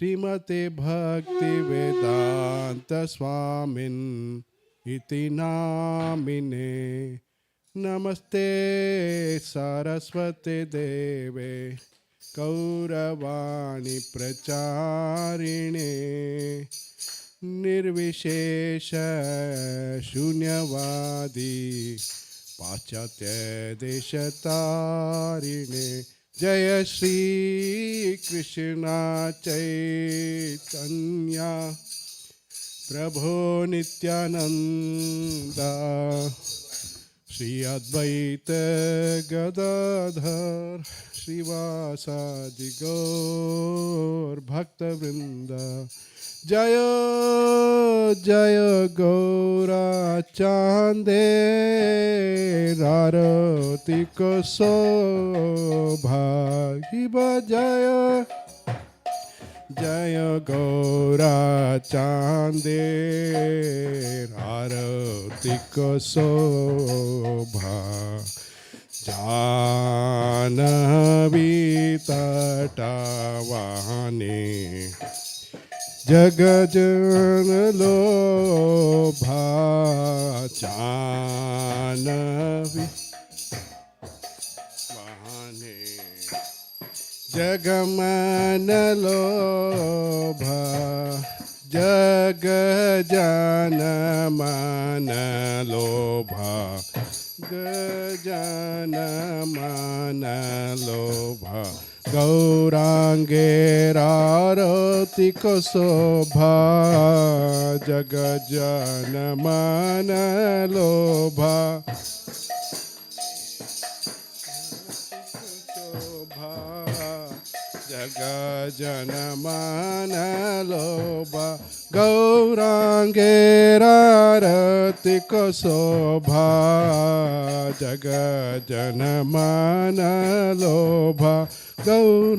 Srimate Bhaktivedanta Swamin iti namine. Namaste Saraswate Deve Kauravani Pracharine Nirvishesha Shunyavadi Pachatya Deshatarine. Jaya Shri Krishna Chaitanya Prabhu Nityananda Shri Advaita Gadadhar Srivasadi Gaur Bhaktivedanta. Jaya Jaya Gaura Chande Rarati Kosobha Hiba Jaya Jaya Gaura Chande Rarati Kosobha Janavi Tatavani Jagajana Lobha Janavi Vahane Jagamana Lobha Jagajana Mana Lobha Gajana Mana Lobha Gaurange Rarati Kosobha Jagajana Mana Lobha Jagajana Mana Lobha Gaurange Rarati Kosobha Jagajana Mana Lobha Gaur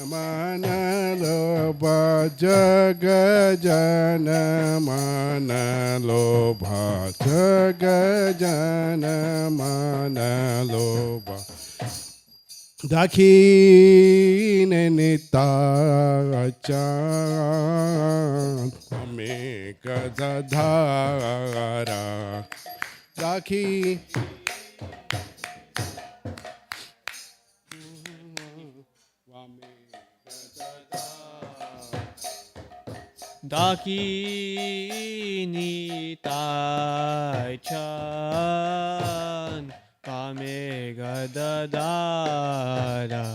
Mana Lobha Jagajana Mana Lobha Jagajana Mana Lobha Dakhine Nitachan Ame Gadadhara Dakhi Dakini Taichan Pame Gadadara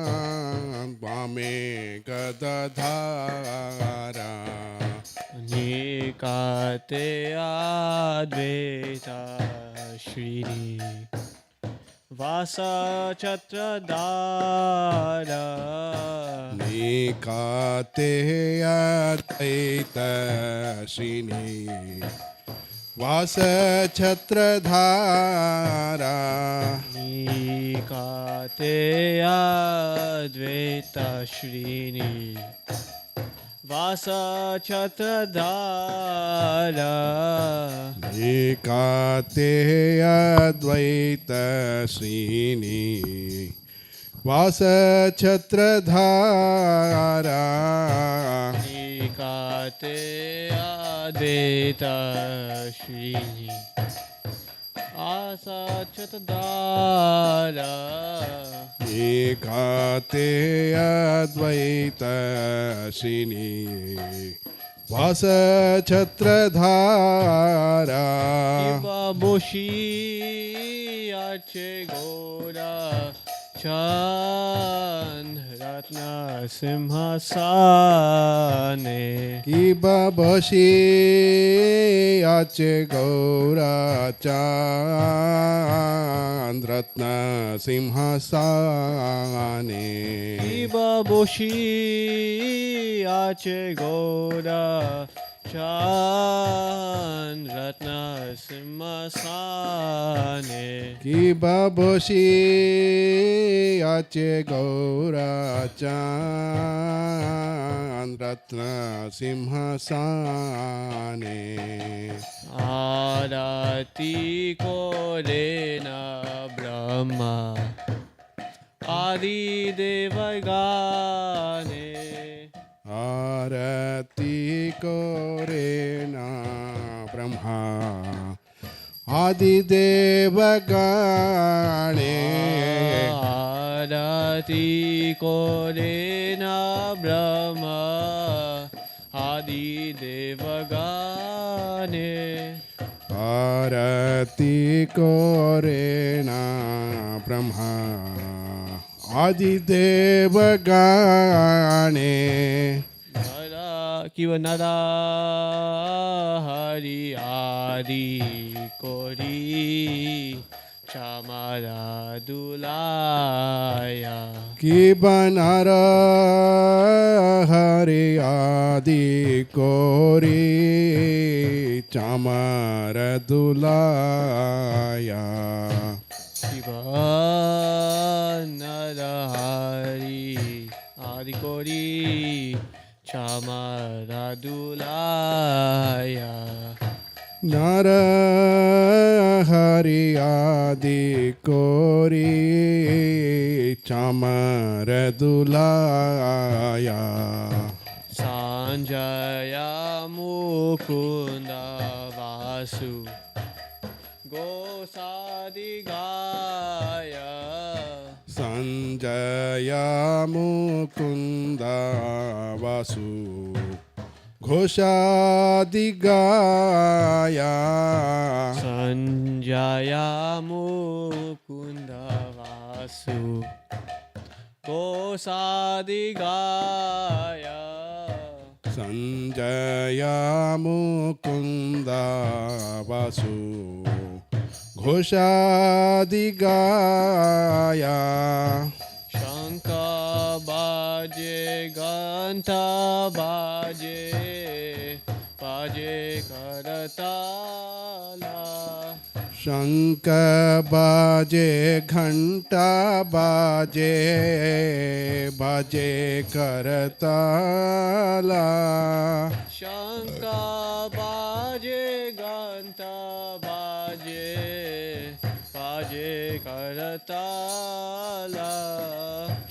Taichan Pame Gadadara Nikate Advaita Shri Vasa Chatradara Nikate Advaita Shrini Vasa Chatradara Nikate Advaita Shrini Vasa Chatradara Nikate Advaita Srini Vasa Chatradhara Nikate Advaita Shrini Vasa Chatradhara Nikate Advaita Srini Vasa Chatradhara Kiva Boshi Arche Gora Chan Ratna Simhasane Kiba Boshi Ache Gaura Chan Ratna Simhasane Kiva Boshi Ache Gora Chan Ratna Simhasane Kiba Boshi Ache Gaura Chan Ratna Simhasane Arati Korena Brahma Adi Devagane Arati Korena Brahma Adi Devagane Arati Korena Brahma Adi Devagane Arati Korena Brahma Adi Devagane Nara Kiva Nara Hari Adi Kori Chamara Dulaya Kibanara Hari Adi Kori Chamara Dulaya Kiva Nara Hari Adi Kori Chamara Dulaya Nara Hari Adi Kori Chamara Dulaya Sanjaya Mukunda Vasu Gosadigaya Sanjaya Mukunda Vasu Ghoshadigaya Sanjaya Mukunda Vasu Gosadigaya Sanjaya Mukunda Vasu Ghoshadigaya Shanka Baje Ganta Baje Baje Karatala Shanka Baje Ghanta Baje Baje Karatala Shanka Baje Ganta Baje Baje Karatala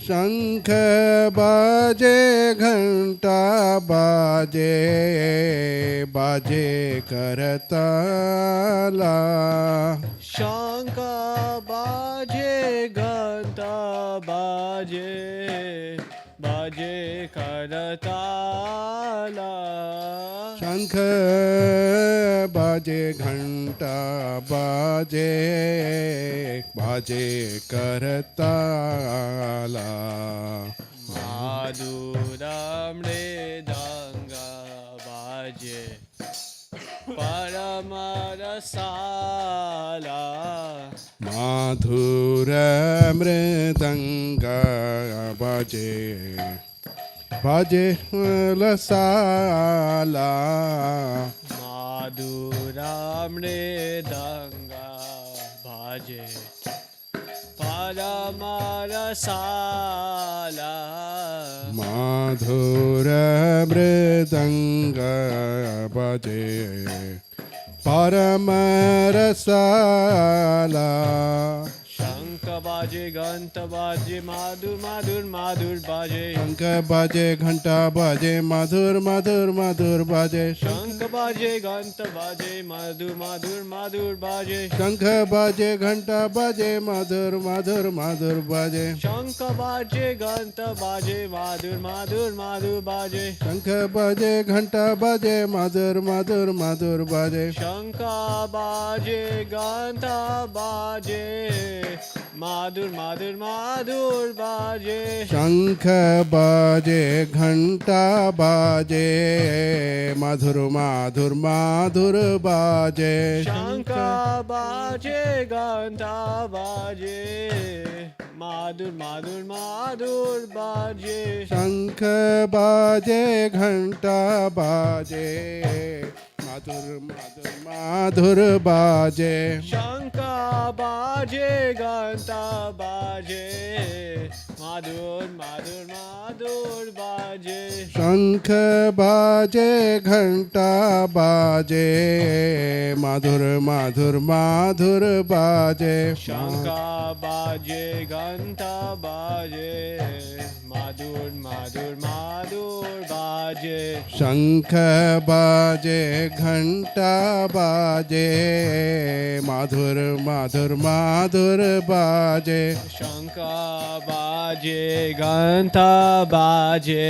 Shankh baje ghanta baje baje karatala Shanka Baje Ganta Baje Baje Karatala Shankh baje ghanta baje baje karatala Madhuram Redanga Baje Paramarasala Madhura mridanga baje baje lasala Madhuram Redanga Baje Paramarasala Madhura mridanga baje paramarasala Shanka Baje Ganta Baje Madhur Madhur Madhur Baje Shankh baje ghanta baje madhur madhur madhur baje Shanka Baje Ganta Baje Madhur Madhur Madhur Baje Shankh baje ghanta baje madhur madhur madhur baje Shanka Baje Ganta Baje Madhur Madhur Madhur Baje Shankh baje ghanta baje madhur madhur madhur baje Shanka Baje Ganta Baje Madhur Madhur Madhur Baje Shankh baje ghanta baje madhur madhur madhur baje Shanka Baje Ganta Baje Madhur Madhur Madhur Baje Shankh baje ghanta baje madhur madhur madhur baje. Shanka baje, ganta baje, madhur madhur madhur baje. शंख बाजे घंटा बाजे मधुर मधुर मधुर बाजे. Shanka baje, ganta baje, madhur madhur madhur baje. शंख बाजे घंटा बाजे मधुर मधुर मधुर बाजे. Shanka baje, ganta baje,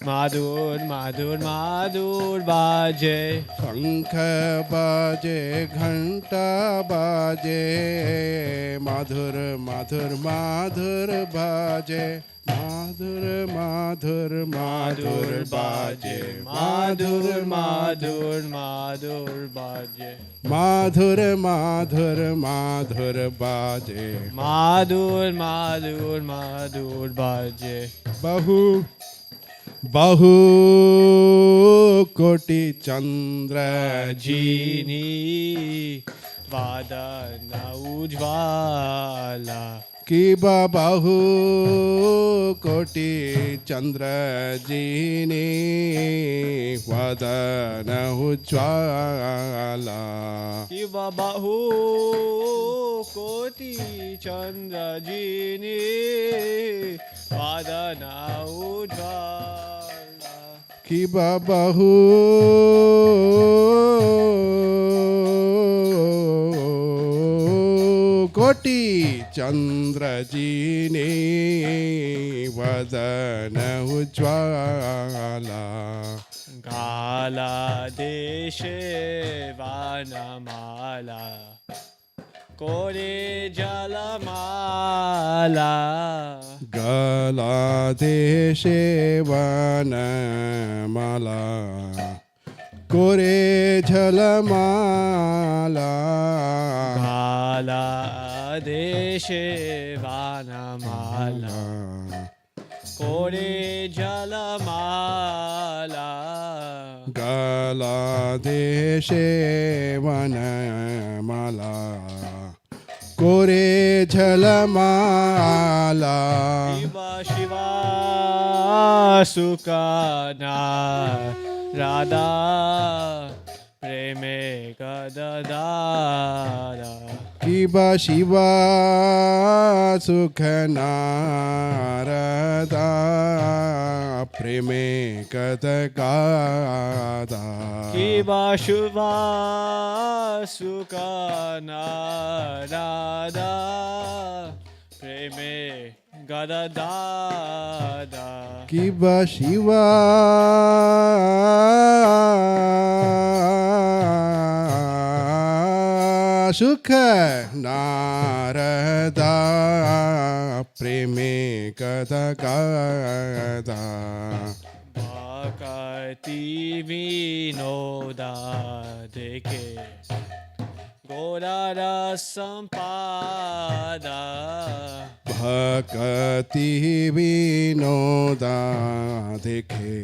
madhur madhur madhur baje. शंख बाजे घंटा बाजे मधुर मधुर मधुर बाजे. माधुर माधुर माधुर बाजे. madhur madhur madhur baje. माधुर माधुर माधुर बाजे. Madhur madhur madhur baje. बहु बहु कोटि चंद्र Jini vadana ujvala. की बहु कोटि चंद्र जीनी वदन Ujjwala. Kiva bahu koti chandra jini vadana ujvala. की बहु कोटि चंद्र जीनी वदन Ujjwala. Gala deshe vanamala kore jalamala. गला देशे वनमाला कोरे झलमाला. Gala deshe vanamala kore jalamala. गला देशे वनमाला कोरे झलमाला. Shiva Shiva Sukana Radha Preme Kadadara. Shiva Shiva सुख नारदा प्रेमे कथकादा. Shiva Shiva Sukana Radha Preme Gadadada. Shiva Shiva सुख नारदा प्रेमे कथकादा. Bhakti Vinoda Deke Godara Sampada. भक्ति विनोदा देखे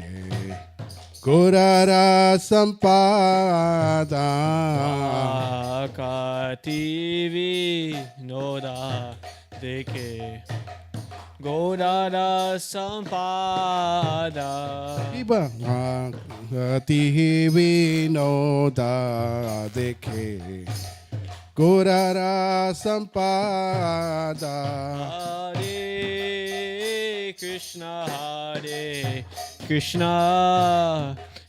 गोरारा संपादा. Bhakti Vinoda Deke Godara Sampada. भक्ति विनोदा देखे गोरारा संपादा. Hare Krishna Hare Krishna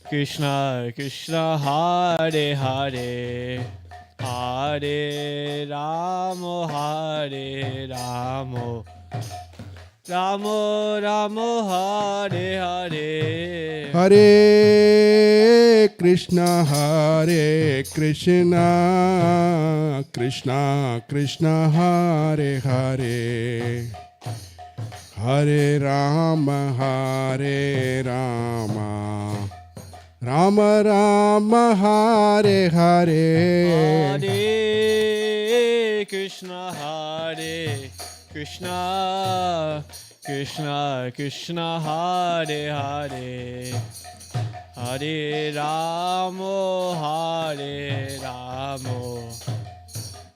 Krishna Krishna Hare Hare Hare Ramo Hare Ramo Ramo Ramo Hare Hare. Hare Krishna Krishna Krishna Krishna Hare Hare Hare Rama Rama Rama Hare Hare. Hare Krishna Krishna Krishna Krishna Hare Hare Hare Ramo, Hare Ramo,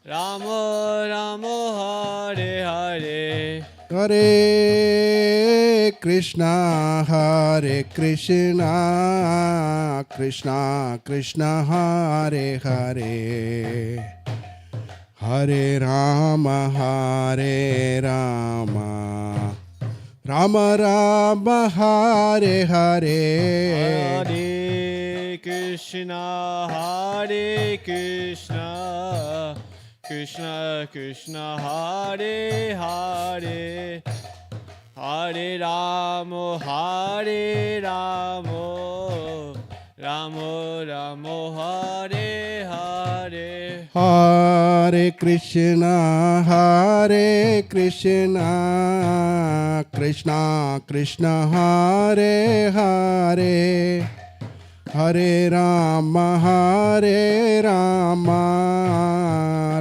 Ramo Ramo, Hare Hare. Hare Krishna, Krishna Krishna, Hare Hare, Hare Rama, Rama Rama, Hare Hare. Hare Krishna, Hare Krishna, Krishna Krishna, Hare Hare, Hare Ramo, Hare Ramo, Ramo Ramo, Hare Hare. Hare Krishna, Krishna Krishna, Hare Hare, Hare Rama,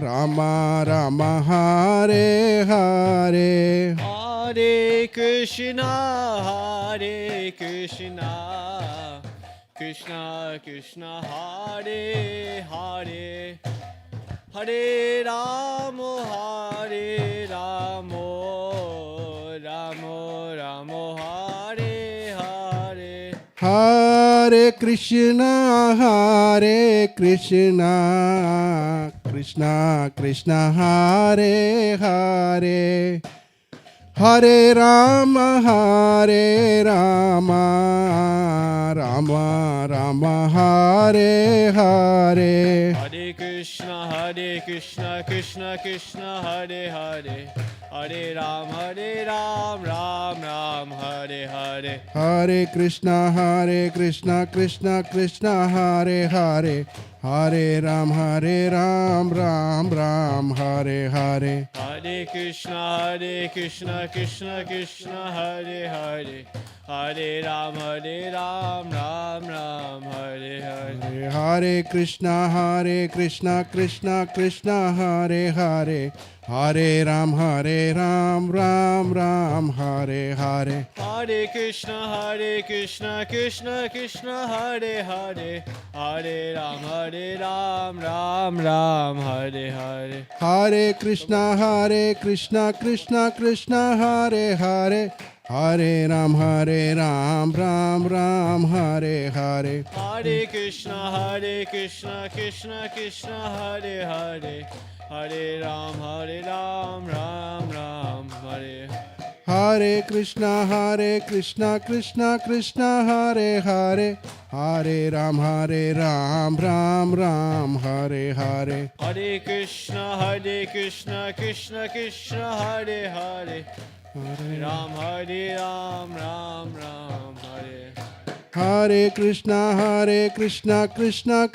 Rama Rama, Hare Hare. Hare Krishna, Hare Krishna, Krishna Krishna, Hare Hare, Hare Ramo, Hare Ramo, Ramo Ramo, Hare Hare. Hare Krishna, Krishna Krishna, Hare Hare, Hare Rama, Rama Rama, Hare Hare. Hare Krishna, Krishna Krishna, Hare Hare, Hare Ram, Ram Ram, Hare Hare. Hare Krishna, Krishna Krishna, Hare Hare, Hare Ram, Ram Ram, Hare Hare. Hare Krishna, Krishna Krishna, Hare Hare, Hare Ram, Ram Ram, Hare Hare. Hare Krishna, Krishna Krishna, Hare Hare, Hare Ram, Ram Ram, Hare Hare. Hare Krishna, Krishna, Hare Hare, Hare Ram, Ram Ram, Hare Hare. Hare Krishna, Krishna, Hare Hare, Hare Ram, Ram Ram, Hare Hare. Hare Krishna, Krishna, Hare Hare, Hare Ram, Ram Ram, Hare. Hare Krishna, Krishna, Hare Hare, Hare Ram, Ram Ram, Hare Hare. Hare Krishna, Krishna, Hare Hare, Hare Ram, Ram Ram, Hare. Hare Krishna, Krishna,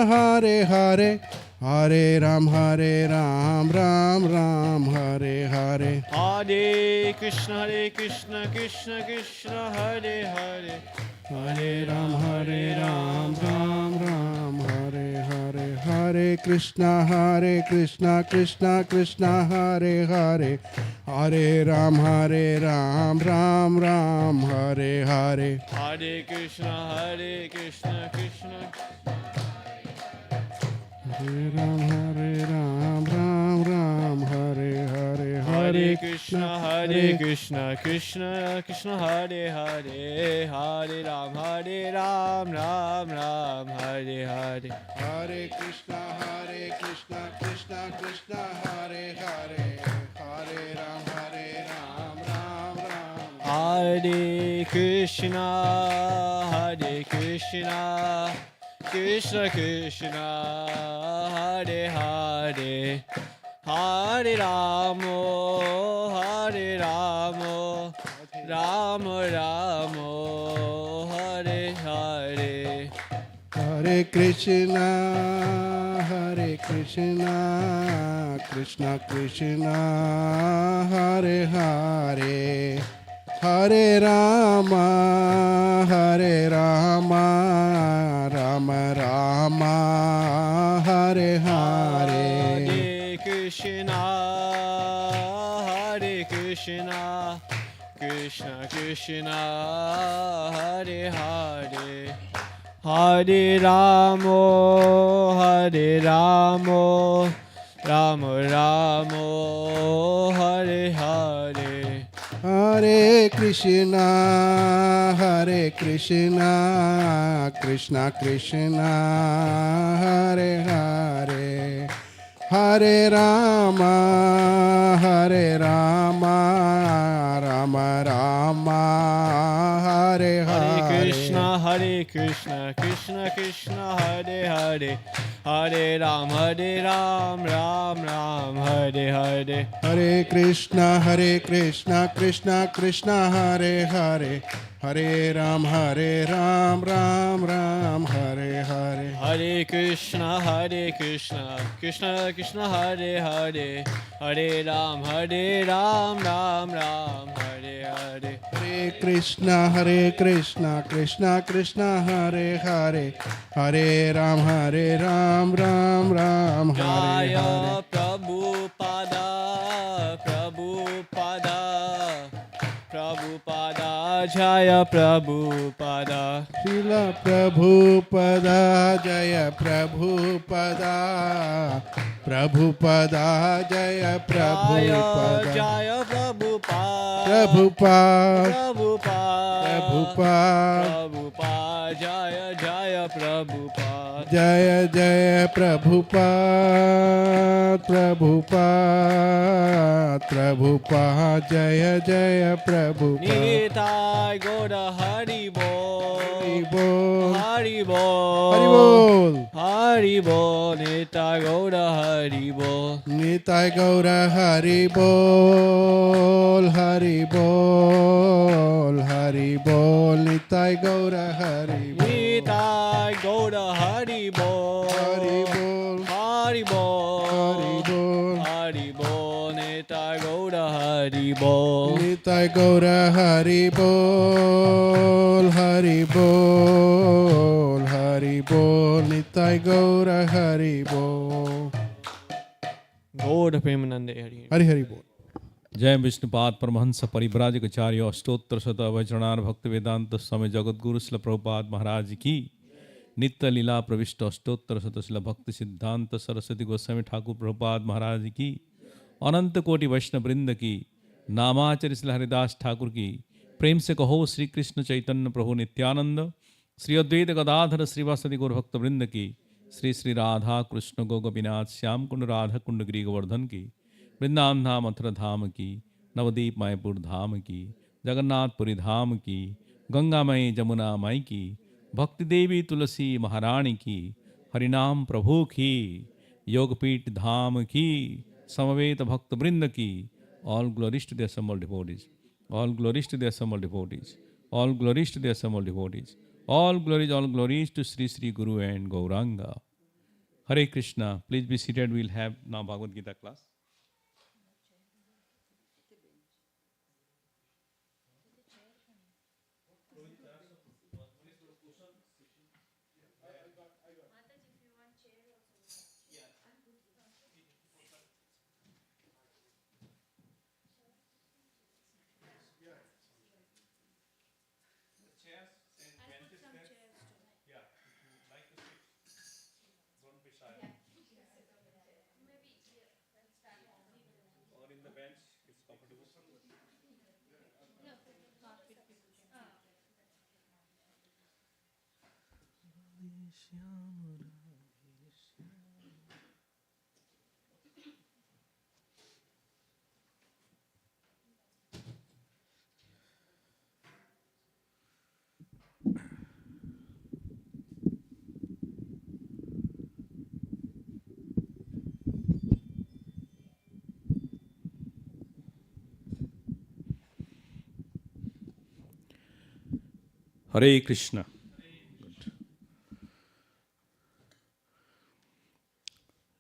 Hare Hare, Hare Ram, Ram Ram, Hare Hare. Hare Krishna, Krishna, Hare Hare, Hare Ram, Ram Ram, Hare Hare. Hare Krishna, Krishna, Hare Hare, Hare Ram, Ram Ram, Hare Hare. Hare Krishna, Krishna, Hare Ram, Ram Ram, Hare Hare. Hare Krishna, Krishna, Hare Hare, Hare Ram, Ram Ram, Hare Hare. Hare Krishna, Krishna, Hare Hare, Hare Ram, Ram Ram. Hare Krishna, Krishna Krishna, Hare Hare, Hare Ramo, Ramo Ramo, Hare Hare. Hare Krishna, Krishna Krishna, Hare Hare, Hare Rama, Rama Rama, Hare Hare. Hare Krishna, Krishna Krishna, Hare Hare, Hare Ramo, Hare Ramo, Ramo Ramo, Hare Hare. Hare Krishna, Krishna Krishna, Hare Hare, Hare Rama, Rama Rama, Hare Hare Hare. Krishna, Krishna Krishna, Hare Hare, Hare Ram, Ram Ram, Hare Hare. Hare Krishna, Krishna Krishna, Hare Hare, Hare Ram, Ram Ram, Hare Hare. Hare Krishna, Krishna Krishna, Hare Hare, Hare Ram, Ram Ram, Hare Hare. Hare Krishna, Krishna Krishna, Hare Hare, Hare Ram, Ram Ram, Hare Jaya Hare. Prabhupada, Prabhupada, Prabhupada, Jaya Prabhupada. Srila Prabhupada, Jaya Prabhupada, Prabhupada, Jaya Prabhupada, Jaya Prabhupada, Prabhupada, Prabhupada, Prabhupada, Prabhupada, Jaya Jaya Prabhupada. Jaya Jaya Prabhupada, Prabhupada, Prabhupada, Jaya Jaya Prabhupada. Nitai Goda Hari Bol, Hari Bol, Hari Bol, Hari Bol, Hari Bol, Nitai Goda Hari Bol. Nitai Gaura Hari Bol, Hari Bol, Hari Bol, Nitai Gaura Hari Bol. Nitai Goda Hari Bol, Hari Bol, Hari Bol, Hari Bol, Hari Bol, Nitai Goda Hari Bol. Nitai Gaura Hari Bol, Hari Bol, Hari Bol, Nitai Gaura Hari Bol. Goda Premanande Hari. Hari Hari Bol. जय विष्णुपाद परमहंस परिव्राजकाचार्य अष्टोत्तर शत वैचरणार भक्तिवेदांत स्वामी जगद्गुरु श्रील प्रभुपाद महाराज की नित्य लीला प्रविष्ट अष्टोत्तर शत श्रील भक्ति सिद्धांत सरस्वती गोस्वामी ठाकुर प्रभुपाद महाराज की अनंत कोटि वैष्णव वृंद की नामाचार्य श्री हरिदास ठाकुर की प्रेम से कहो श्री कृष्ण चैतन्य प्रभु नित्यानंद श्री अद्वैत गदाधर श्रीवासदि गौर भक्त वृंद की श्री श्री राधा कृष्ण गो गोपीनाथ श्याम कुंड राधा कुंड गिरी गोवर्धन की वृंदावन धाम मथुरा धाम की नवदीप मायपुर धाम की जगन्नाथपुरी धाम की गंगामयी जमुना माई की भक्ति देवी तुलसी महारानी की हरिनाम प्रभु की योगपीठ धाम की समवेत भक्त वृंद की all glories to the assembled devotees, all glories to the assembled devotees, all glories to the assembled devotees, all glories to Sri Sri Guru and Gauranga. Hare Krishna. Please be seated. We'll have now Bhagavad Gita class. Hare Krishna.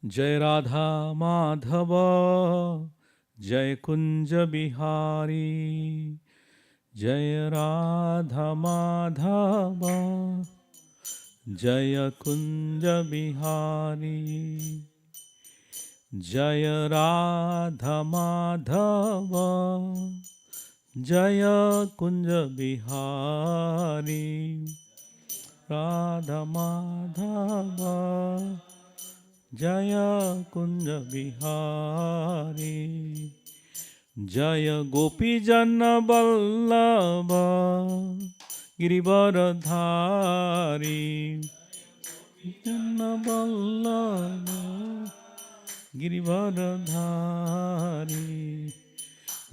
Jai Radha Madhava, Jai Kunja Bihari, Jai Radha Madhava, Jai Kunja Bihari, Jai Radha Madhava, Jaya Kunja Bihari, Radha Madhava Jaya Kunja Bihari Jaya Gopi Jana Vallabha Girivaradhari Jana Vallabha Girivaradhari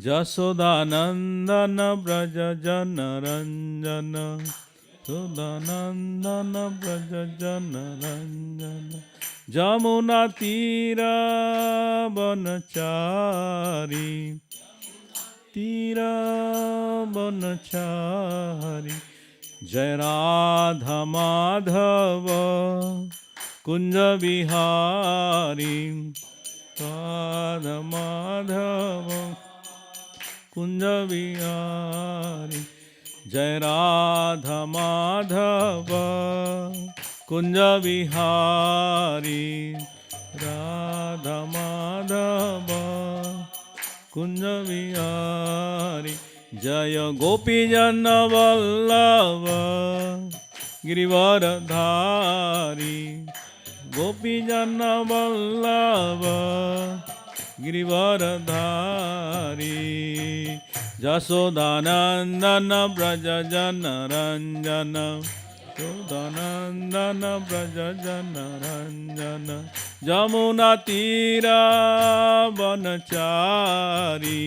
Jasodanandana Braja Jana Ranjana Jasodanandana Braja Jana Ranjana Jamuna Tira Banachari Tira Banachari Jai Radha Madhava Kunja Bihari Radha Madhava Kunja Bihari Jai Radha Madhava Kunja Bihari Radha Madhava Kunja Bihari Jaya Gopi Jana Vallabha Girivaradhari Gopi Jana Vallabha Girivaradhari Jasodanandana Braja Jana Ranjana Jasodanandana Braja Jana Ranjana Jamuna Tira Banachari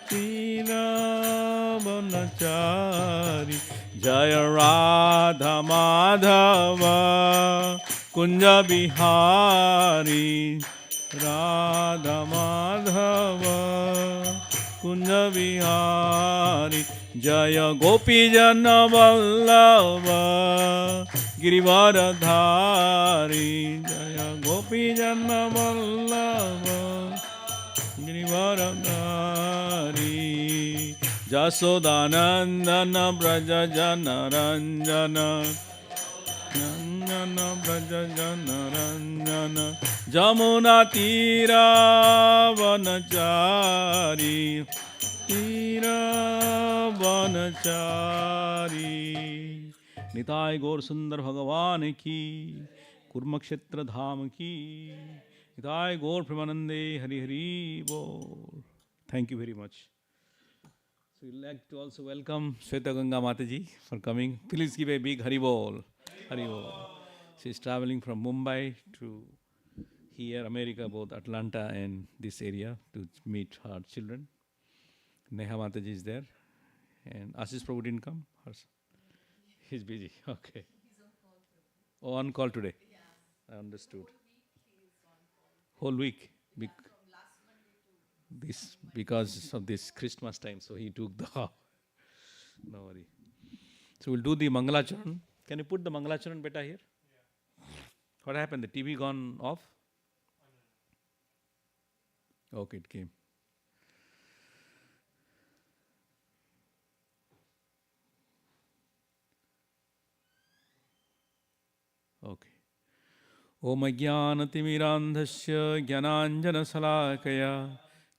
Tira Banachari Jaya Radha Madhava Kunja Bihari Radha Madhava Kunja Bihari Jaya Gopi Jana Vallabha Girivaradhari Jaya Gopi Jana Vallabha Girivaradhari Jasodanandana Braja Jana Ranjana Ranjana Braja Jana Ranjana Jamuna Tira Vanachari Tira Vanachari Nitai Gaur Sundar Bhagavan ki Kurukshetra Dham ki Nitai Gaur Premanande Hari Hari Bol. Thank you very much. So we'd like to also welcome Shweta Ganga Mataji for coming. Please give a big Hari Bol. Hari Bol. She's traveling from Mumbai to here, America, both Atlanta and this area to meet her children. Neha Mataji is there. And Ashish Prabhu didn't come? He's busy. Okay. Oh, on call today? I understood. Whole week? This because of this Christmas time, so he took the no worry. So we'll do the Mangalacharan. Can you put the Mangalacharan beta here? What happened? The TV gone off? Okay, it came. Okay. Om Ajnanatimirandhasya Jnananjana Salakaya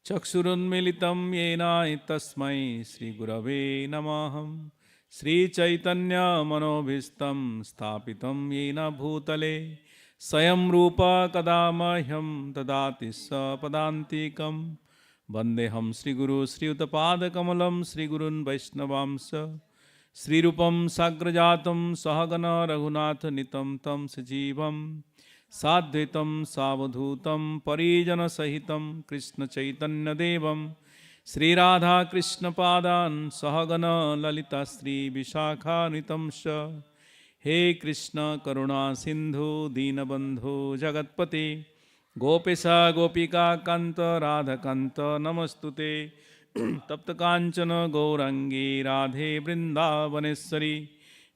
Chaksurunmilitam Yena Tasmai Sri Gurave Namaham Sri Chaitanya Manobhistam Sthapitam Yena Bhutale Sayam Rupa Kadamahyam Tadati Sapadantikam Vandeham Sri Guru Sri Utapada Kamalam Sri Gurun Vaishnavamsa Sri Rupam Sagrajatam Sahagana Raghunath Nitam Tam Sajivam Sadhvitam Savadhutam Parijana Sahitam Krishna Chaitanya Devam Sri Radha Krishna Padan Sahagana Lalita Sri Vishakha Nitamsha He Krishna Karuna Sindhu Dinabandhu Jagatpati Gopisa Gopika Kanta Radha Kanta Namastute Tapta Kanchana Gaurangi Radhe Vrindavaneshwari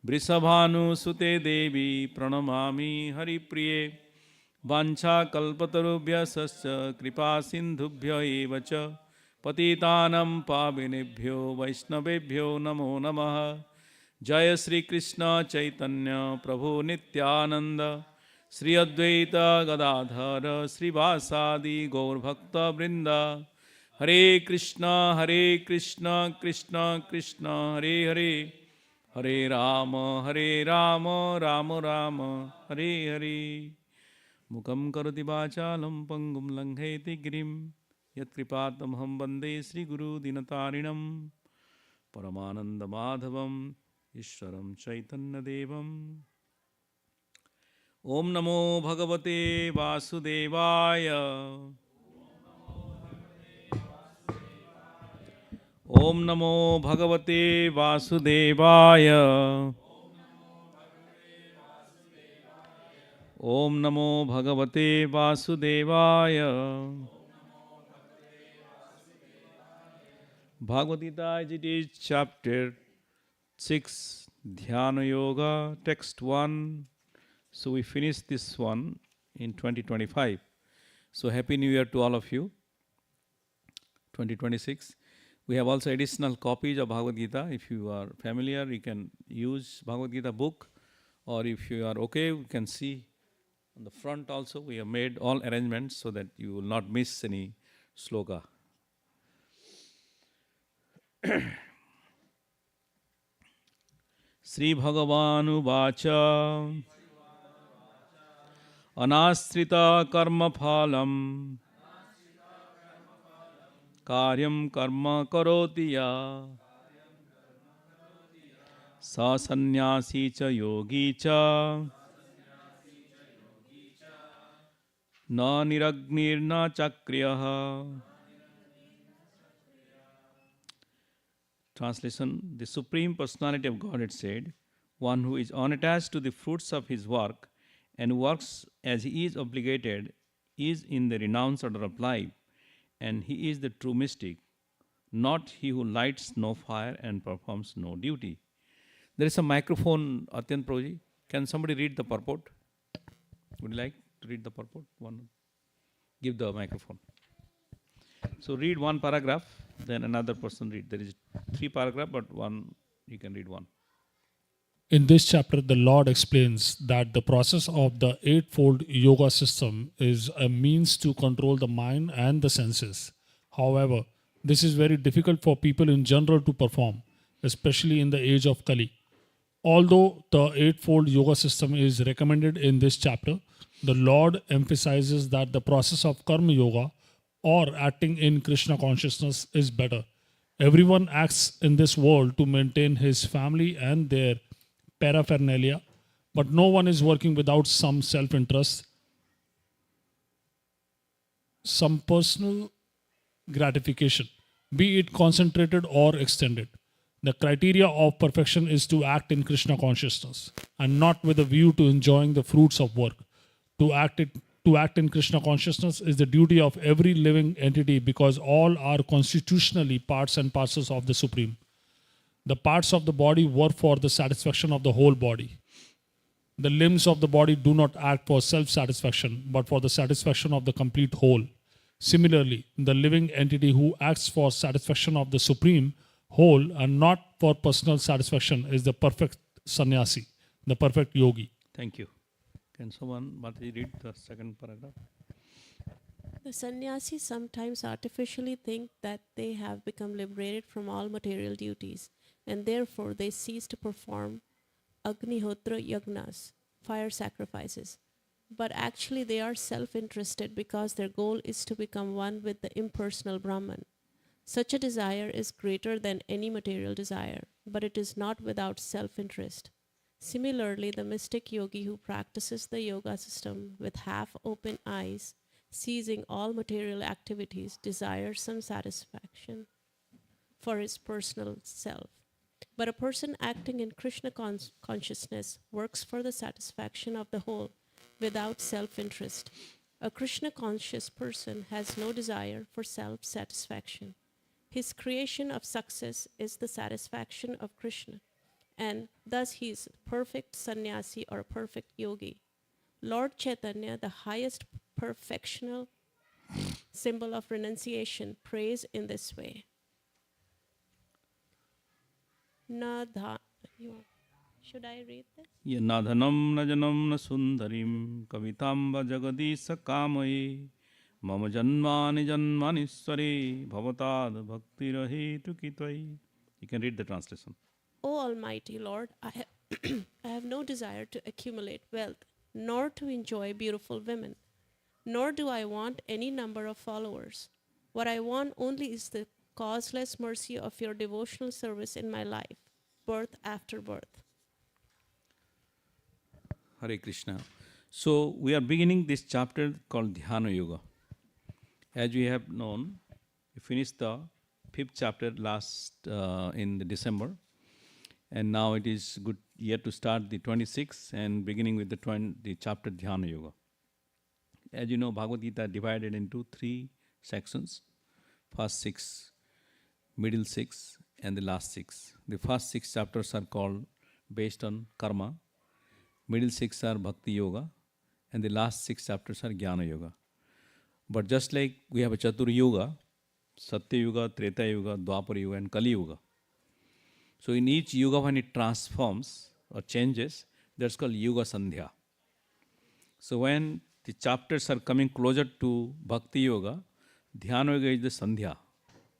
Vrisabhanu Sute Devi Pranamami Hari Priye Vancha Kalpatarubhya Sasya Kripa Sindhubhya Evacha Patitanam Pavinebhyo Vaishnavebhyo Namo Namaha Jaya Sri Krishna Chaitanya Prabhu Nityananda Sri Advaita Gadadhara Sri Vasadi Gaur Bhakta Vrinda Hare Krishna Krishna Krishna Hare Hare Hare Rama, Rama Rama, Hare Hare. Mukam karoti vachalam pangum langheti girim. Yat kripatamham bande Sri Guru Dinatarinam. Paramananda Madhavam, Ishwaram Chaitanya Devam. Om Namo Bhagavate Vasudevaya. Om Namo Bhagavate Vasudevaya. Om Namo Bhagavate Vasudevaya. Bhagavad Gita, it is chapter 6, Dhyana Yoga, text 1. So we finished this one in 2025. So Happy New Year to all of you. 2026. We have also additional copies of Bhagavad Gita. If you are familiar, you can use Bhagavad Gita book, or if you are okay, you can see on the front also. We have made all arrangements so that you will not miss any sloka. Sri Bhagavanu Vacha Anasrita Karma Phalam Karyam Karma Karotiya Sa Sannyasi Cha Yogi Cha Na Niragnir Na Chakriyaha. Translation: The Supreme Personality of Godhead said, one who is unattached to the fruits of his work and works as he is obligated is in the renounced order of life, and he is the true mystic, not he who lights no fire and performs no duty. There is a microphone, Atyant Prabhuji. Can somebody read the purport? Would you like to read the purport? One. Give the microphone. So read one paragraph, then another person read. There is 3 paragraphs, but one you can read one. In this chapter, the Lord explains that the process of the eightfold yoga system is a means to control the mind and the senses. However, this is very difficult for people in general to perform, especially in the age of Kali. Although the eightfold yoga system is recommended in this chapter, the Lord emphasizes that the process of karma yoga or acting in Krishna consciousness is better. Everyone acts in this world to maintain his family and their paraphernalia, but no one is working without some self-interest, some personal gratification, be it concentrated or extended. The criteria of perfection is to act in Krishna consciousness and not with a view to enjoying the fruits of work. To act in Krishna consciousness is the duty of every living entity because all are constitutionally parts and parcels of the Supreme. The parts of the body work for the satisfaction of the whole body. The limbs of the body do not act for self-satisfaction, but for the satisfaction of the complete whole. Similarly, the living entity who acts for satisfaction of the Supreme whole and not for personal satisfaction is the perfect sannyasi, the perfect yogi. Thank you. Can someone, Mataji, read the second paragraph? The sannyasis sometimes artificially think that they have become liberated from all material duties, and therefore they cease to perform Agnihotra yagnas, fire sacrifices. But actually they are self-interested because their goal is to become one with the impersonal Brahman. Such a desire is greater than any material desire, but it is not without self-interest. Similarly, the mystic yogi who practices the yoga system with half-open eyes, ceasing all material activities, desires some satisfaction for his personal self. But a person acting in Krishna consciousness works for the satisfaction of the whole without self-interest. A Krishna conscious person has no desire for self-satisfaction. His creation of success is the satisfaction of Krishna, and thus he is perfect sannyasi or perfect yogi. Lord Chaitanya, the highest perfectional symbol of renunciation, prays in this way. Should I read this? Nadhanam najanam na sundarim kavitamba jagadisa kamaye mama janmani janmani sware bhavatad bhakti rahe tukitwai. You can read the translation. O Almighty Lord, I have no desire to accumulate wealth, nor to enjoy beautiful women, nor do I want any number of followers. What I want only is the causeless mercy of your devotional service in my life, birth after birth. Hare Krishna. So we are beginning this chapter called Dhyana Yoga. As we have known, we finished the 5th chapter last in the December, and now it is good year to start the 26th and beginning with the chapter Dhyana Yoga. As you know, Bhagavad Gita divided into 3 sections: first 6, middle 6, and the last 6. The first 6 chapters are called based on karma, middle 6 are bhakti yoga, and the last 6 chapters are jnana yoga. But just like we have a Chatur Yoga, Satya Yuga, Treta Yuga, Dwapar Yuga, and Kali Yuga. So in each yuga, when it transforms or changes, that's called Yuga Sandhya. So when the chapters are coming closer to Bhakti Yoga, Dhyana Yoga is the Sandhya,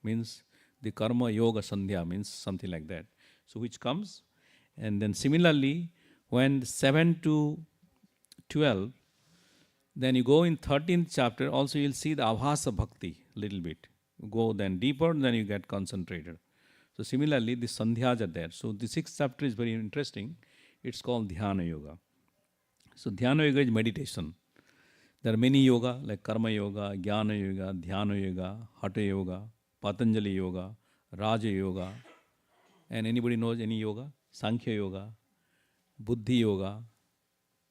means the Karma Yoga Sandhya, means something like that. So which comes, and then similarly, when 7 to 12, then you go in 13th chapter, also you'll see the Avhasa Bhakti little bit. You go then deeper, then you get concentrated. So similarly, the Sandhyas are there. So the 6th chapter is very interesting. It's called Dhyana Yoga. So Dhyana Yoga is meditation. There are many yoga like Karma Yoga, Jnana Yoga, Dhyana Yoga, Hatha Yoga, Patanjali Yoga, Raja Yoga. And anybody knows any yoga? Sankhya Yoga, Buddhi Yoga.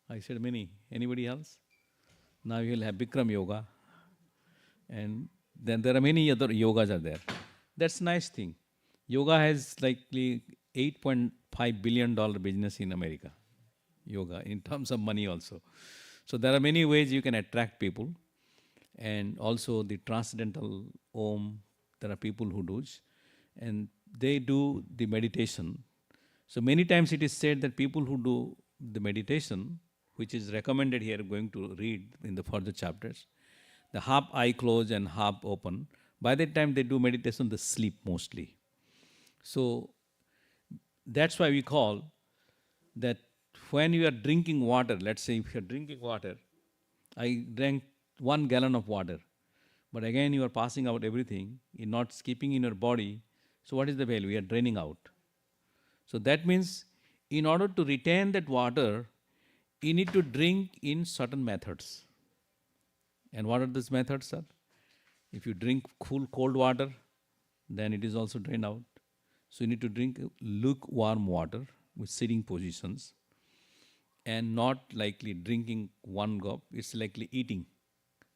I said many. Anybody else? Now you will have Bikram Yoga. And then there are many other yogas are there. That's nice thing. Yoga has likely $8.5 billion business in America. Yoga, in terms of money also. So there are many ways you can attract people. And also the transcendental Om, there are people who do it. And they do the meditation. So many times it is said that people who do the meditation, which is recommended here, going to read in the further chapters, the half eye closed and half open, by the time they do meditation, they sleep mostly. So that's why we call that when you are drinking water, let's say if you are drinking water, I drank 1 gallon of water, but again you are passing out everything, you're not keeping in your body, so what is the value? We are draining out. So that means in order to retain that water, you need to drink in certain methods. And what are these methods, sir? If you drink cold water, then it is also drained out. So you need to drink lukewarm water with sitting positions, and not likely drinking one gulp, it's likely eating.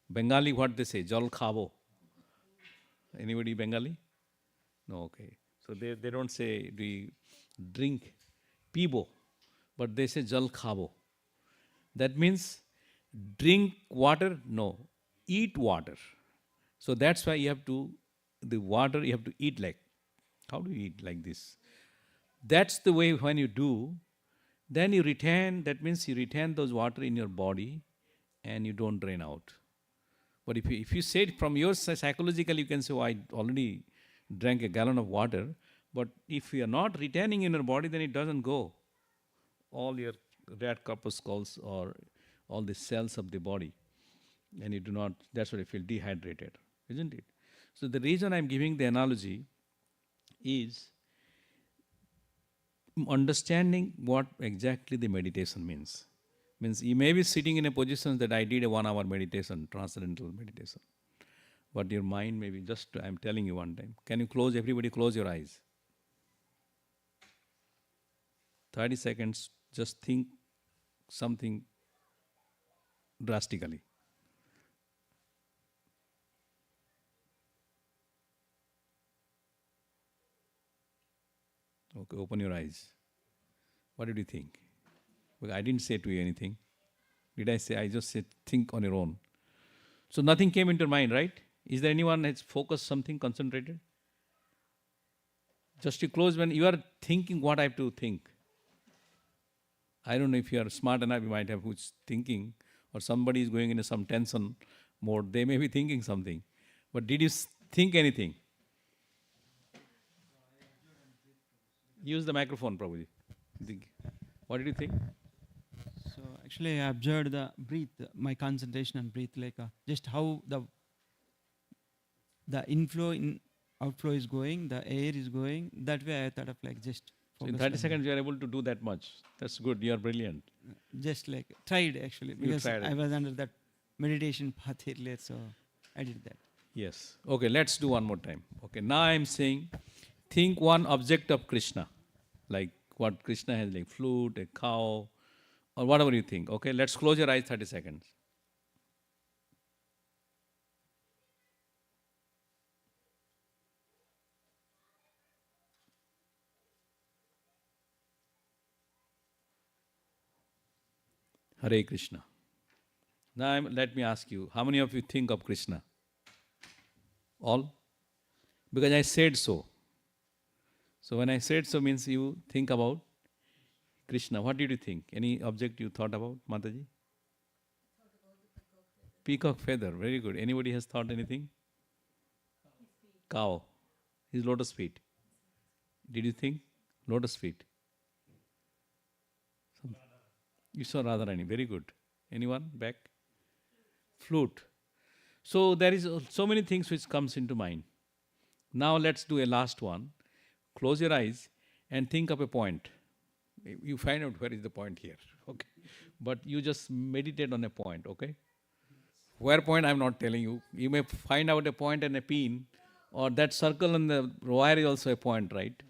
Bengali, what they say, jal khavo. Anybody Bengali? No, okay. So they don't say we drink pibo, but they say jal khavo. That means drink water, no, eat water. So that's why you have to, the water you have to eat like, how do you eat like this? That's the way when you do, then you retain, that means you retain those water in your body and you don't drain out. But if you say it from your psychologically, you can say, oh, I already drank a gallon of water. But if you are not retaining in your body, then it doesn't go. All your red corpuscles or all the cells of the body. And you do not, that's why you feel dehydrated, isn't it? So the reason I'm giving the analogy is understanding what exactly the meditation means. Means you may be sitting in a position that I did a 1 hour meditation, transcendental meditation. But your mind may be just, I'm telling you one time. Can you close, everybody close your eyes? 30 seconds, just think something drastically. Okay, open your eyes. What did you think? Because I didn't say to you anything. Did I say? I just said, think on your own. So nothing came into your mind, right? Is there anyone that's focused something, concentrated? Just you close when you are thinking what I have to think. I don't know if you are smart enough, you might have who's thinking, or somebody is going into some tension mode. They may be thinking something. But did you think anything? Use the microphone, Prabhuji. What did you think? So actually, I observed the breath, my concentration on breath, like just how the inflow in outflow is going, the air is going. That way, I thought of like just So in focus 30 on seconds, you are able to do that much. That's good. You are brilliant. just like tried actually because tried I it. was under that meditation path earlier, so I did that. Yes. Okay, let's do one more time. Okay, now I'm saying, think one object of Krishna, like what Krishna has, like flute, a cow, or whatever you think. Okay, let's close your eyes 30 seconds. Hare Krishna. Now let me ask you, how many of you think of Krishna? All? Because I said so. So when I said so means you think about Krishna. What did you think? Any object you thought about, Mataji? Peacock feather. Very good. Anybody has thought anything? Cow. His lotus feet. Did you think? Lotus feet. You saw Radharani. Very good. Anyone? Back? Flute. So there is so many things which comes into mind. Now let's do a last one. Close your eyes and think of a point. You find out where is the point here. Okay. But you just meditate on a point. Okay. Where point I'm not telling you. You may find out a point and a pin, or that circle on the wire is also a point, right?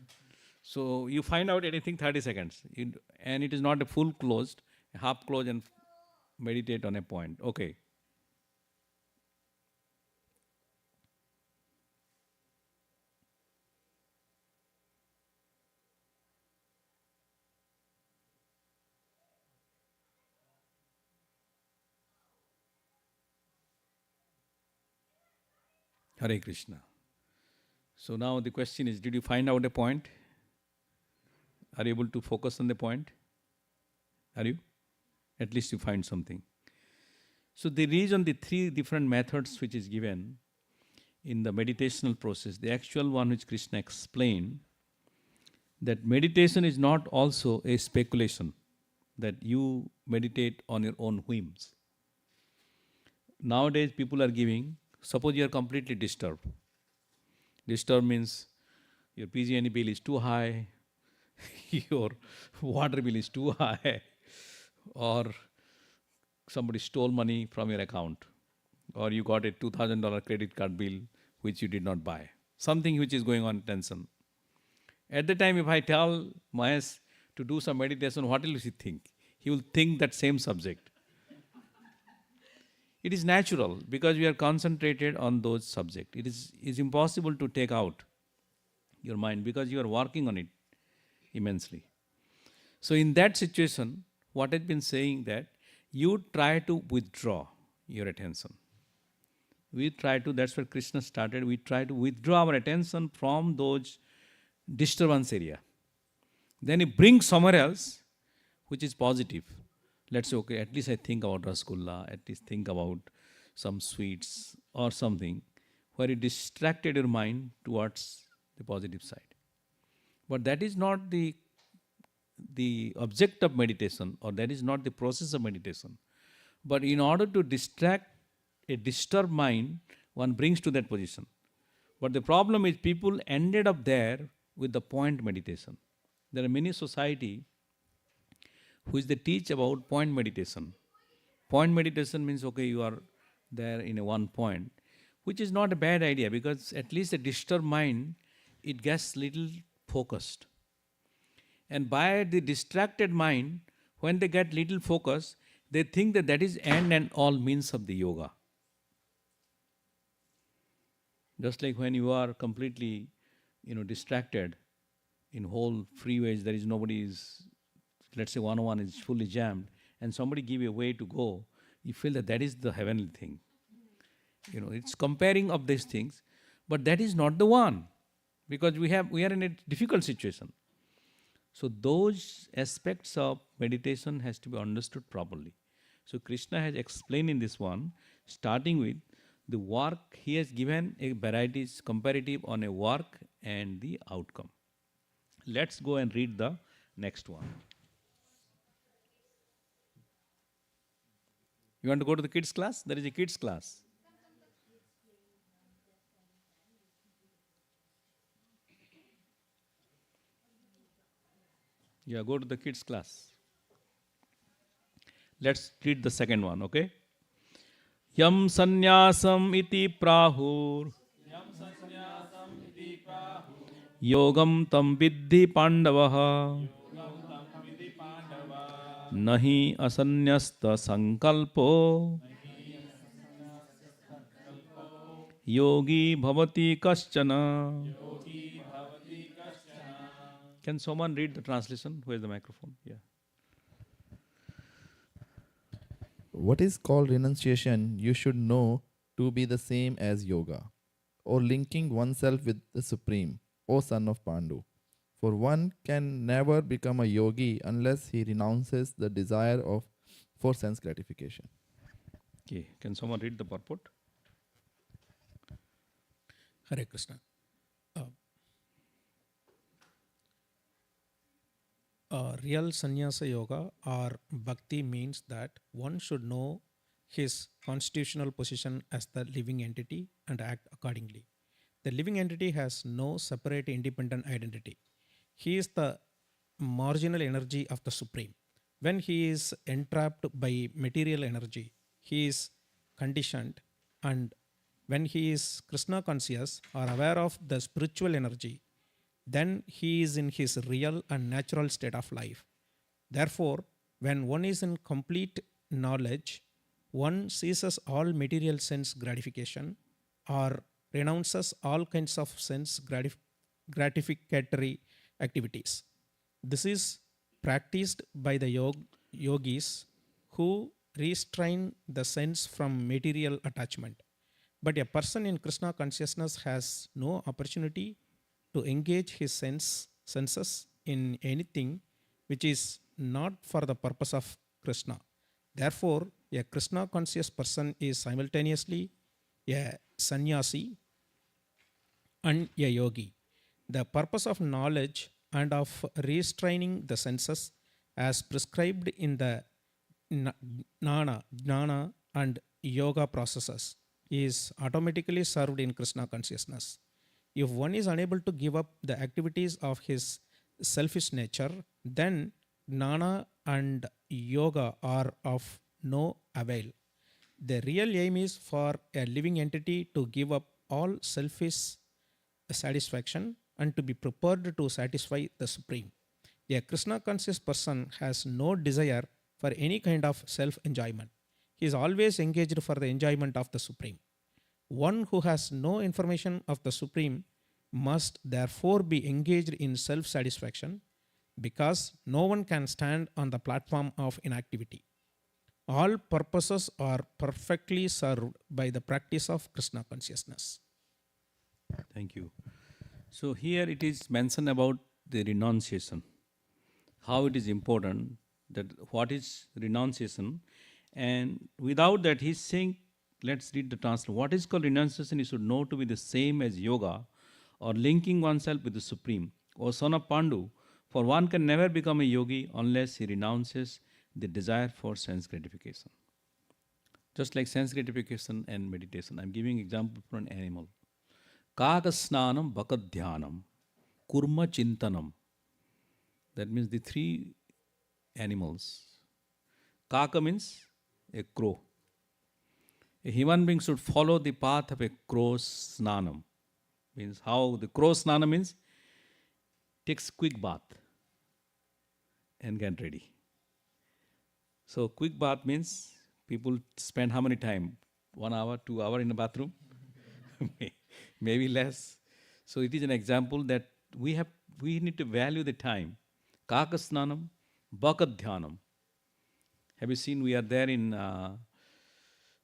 So you find out anything 30 seconds. And it is not a full closed, half closed, and meditate on a point. Okay. Hare Krishna. So now the question is, did you find out a point? Are you able to focus on the point? Are you? At least you find something. So there is on the three different methods which is given in the meditational process. The actual one which Krishna explained, that meditation is not also a speculation, that you meditate on your own whims. Nowadays people are giving, suppose you are completely disturbed. Disturbed means your PG&E bill is too high, your water bill is too high, or somebody stole money from your account, or you got a $2,000 credit card bill which you did not buy. Something which is going on tension. At the time, if I tell Mahesh to do some meditation, what will he think? He will think that same subject. It is natural because we are concentrated on those subjects. It is impossible to take out your mind because you are working on it immensely. So in that situation, what I've been saying that you try to withdraw your attention. We try to, that's where Krishna started, we try to withdraw our attention from those disturbance area. Then you bring somewhere else, which is positive. Let's say, okay, at least I think about Rasgulla, at least think about some sweets or something, where you distracted your mind towards the positive side. But that is not the object of meditation, or that is not the process of meditation. But in order to distract a disturbed mind, one brings to that position. But the problem is people ended up there with the point meditation. There are many society which they teach about point meditation. Point meditation means, okay, you are there in a one point, which is not a bad idea because at least a disturbed mind, it gets little focused. And by the distracted mind, when they get little focus, they think that that is end and all means of the yoga. Just like when you are completely, distracted in whole freeways, there is nobody is, let's say 101 is fully jammed, and somebody give you a way to go, you feel that that is the heavenly thing. It's comparing of these things, but that is not the one, because we are in a difficult situation. So those aspects of meditation has to be understood properly. So Krishna has explained in this one, starting with the work, he has given a varieties comparative on a work and the outcome. Let's go and read the next one. You want to go to the kids class? There is a kids class. Yeah, go to the kids class. Let's read the second one, okay? Yam sannyasam iti prahur yogam tam viddhi pandavaha nahi asanyasta sankalpo yogi bhavati kaschana. Can someone read the translation? Where is the microphone? Yeah. What is called renunciation, you should know to be the same as yoga, or linking oneself with the Supreme, O son of Pandu. For one can never become a yogi unless he renounces the desire for sense gratification. Okay. Can someone read the purport? Hare Krishna. Real sannyasa yoga or bhakti means that one should know his constitutional position as the living entity and act accordingly. The living entity has no separate independent identity. He is the marginal energy of the Supreme. When he is entrapped by material energy, he is conditioned, and when he is Krishna conscious or aware of the spiritual energy, then he is in his real and natural state of life. Therefore, when one is in complete knowledge, one ceases all material sense gratification or renounces all kinds of sense gratificatory activities. This is practiced by the yogis who restrain the sense from material attachment. But a person in Krishna consciousness has no opportunity to engage his senses in anything which is not for the purpose of Krishna. Therefore, a Krishna conscious person is simultaneously a sannyasi and a yogi. The purpose of knowledge and of restraining the senses as prescribed in the jnana and yoga processes is automatically served in Krishna consciousness. If one is unable to give up the activities of his selfish nature, then jnana and yoga are of no avail. The real aim is for a living entity to give up all selfish satisfaction and to be prepared to satisfy the Supreme. A Krishna conscious person has no desire for any kind of self enjoyment. He is always engaged for the enjoyment of the Supreme. One who has no information of the Supreme must therefore be engaged in self satisfaction, because no one can stand on the platform of inactivity. All purposes are perfectly served by the practice of Krishna consciousness. Thank you. So here it is mentioned about the renunciation, how it is important, that what is renunciation, and without that he's saying, let's read the translation. What is called renunciation you should know to be the same as yoga, or linking oneself with the Supreme. O son of Pandu, for one can never become a yogi unless he renounces the desire for sense gratification. Just like sense gratification and meditation, I'm giving example for an animal. Kagasnanam bhakadhyanam kurma chintanam. That means the three animals. Kaka means a crow. A human being should follow the path of a crow snanam. Means how the crow snanam means takes quick bath and get ready. So quick bath means people spend how many time? 1 hour, 2 hours in the bathroom? Maybe less. So it is an example that we need to value the time. Kakasnanam, Bhakadhyanam. Have you seen, we are there in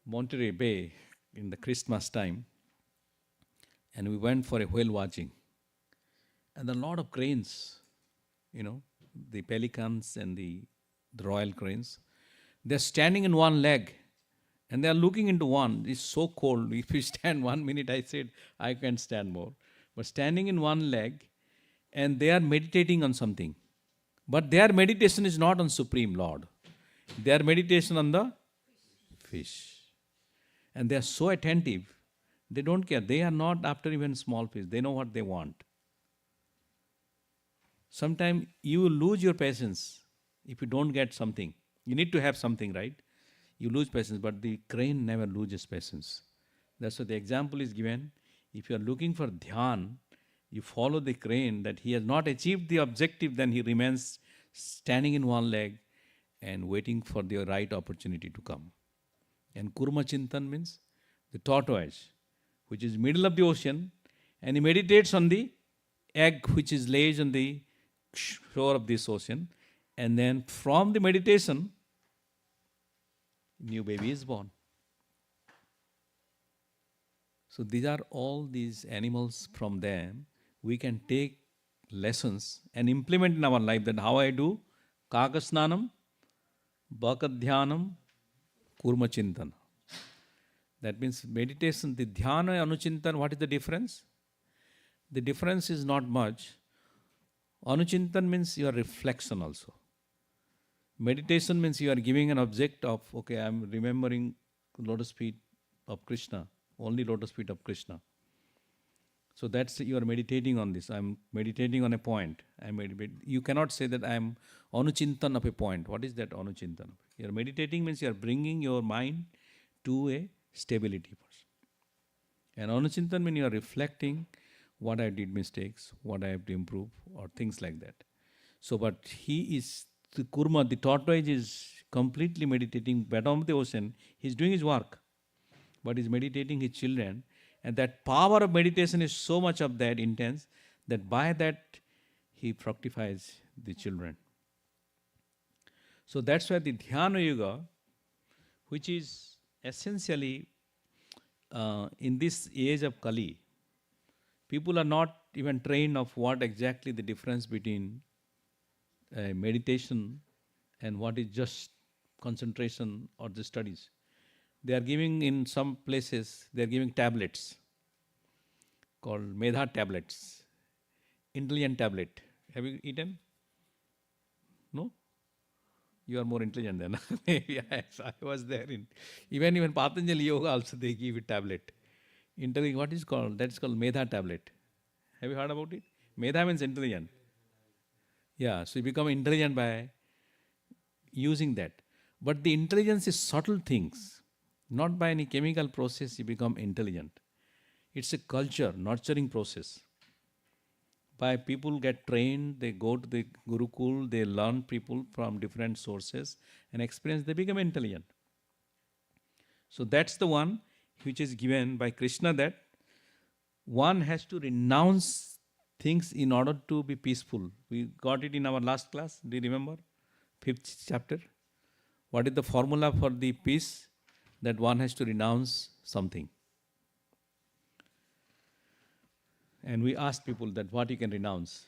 Monterey Bay in the Christmas time, and we went for a whale watching. And there are a lot of cranes, the pelicans and the royal cranes. They're standing in one leg and they're looking into one. It's so cold. If you stand 1 minute, I said, I can't stand more. But standing in one leg and they are meditating on something. But their meditation is not on Supreme Lord. Their meditation on the fish. And they are so attentive, they don't care. They are not after even small fish. They know what they want. Sometimes you will lose your patience if you don't get something. You need to have something, right? You lose patience, but the crane never loses patience. That's why the example is given. If you are looking for dhyan, you follow the crane, that he has not achieved the objective, then he remains standing in one leg and waiting for the right opportunity to come. And Kurma Chintan means the tortoise, which is middle of the ocean, and he meditates on the egg which is lays on the shore of this ocean, and then from the meditation, new baby is born. So these are all these animals. From them we can take lessons and implement in our life. That how I do Kakasnanam, Bhakadhyanam, Kurma Chintan. That means meditation, the dhyana and anuchintan, what is the difference? The difference is not much. Anuchintan means your reflection also. Meditation means you are giving an object of, okay, I am remembering lotus feet of Krishna, only lotus feet of Krishna. So that's, you are meditating on this. I am meditating on a point. You cannot say that I am anuchintan of a point. What is that anuchintan? You are meditating means you are bringing your mind to a stability first. And anuchintan means you are reflecting what I did mistakes, what I have to improve, or things like that. So, but he is, the kurma, the tortoise is completely meditating bottom of the ocean. He is doing his work, but he is meditating his children. And that power of meditation is so much of that intense that by that he fructifies the children. So that's why the Dhyana Yoga, which is essentially in this age of Kali, people are not even trained of what exactly the difference between meditation and what is just concentration or the studies. They are giving, in some places, they are giving tablets called Medha tablets, intelligent tablet. Have you eaten? No? You are more intelligent than yes, I was there. Even Patanjali Yoga also they give a tablet. What is called? That's called Medha tablet. Have you heard about it? Medha means intelligent. Yeah, so you become intelligent by using that. But the intelligence is subtle things. Not by any chemical process you become intelligent. It's a culture, nurturing process. By people get trained, they go to the Gurukul, they learn people from different sources and experience, they become intelligent. So that's the one which is given by Krishna, that one has to renounce things in order to be peaceful. We got it in our last class, do you remember? 5th chapter. What is the formula for the peace? That one has to renounce something. And we asked people that what you can renounce.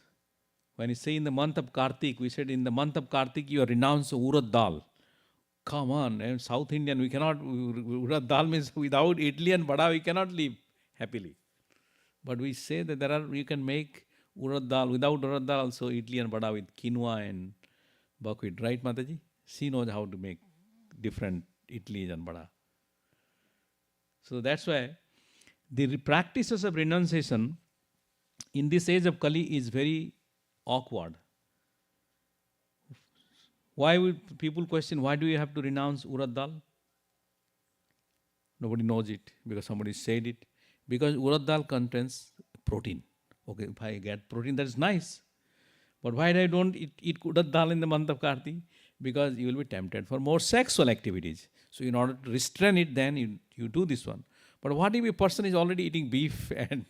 When you say in the month of Kartik, we said in the month of Kartik you renounce urad dal. Come on, and South Indian, we cannot, urad dal means without idli and vada we cannot live happily. But we say that you can make urad dal, without urad dal also idli and vada with quinoa and buckwheat. Right, Mataji? She knows how to make different idlis and vada. So that's why the practices of renunciation in this age of Kali is very awkward. Why would people question, why do you have to renounce urad dal? Nobody knows it because somebody said it. Because urad dal contains protein. Okay, if I get protein, that is nice. But why I don't eat urad dal in the month of Kartik? Because you will be tempted for more sexual activities. So in order to restrain it, then you do this one. But what if a person is already eating beef and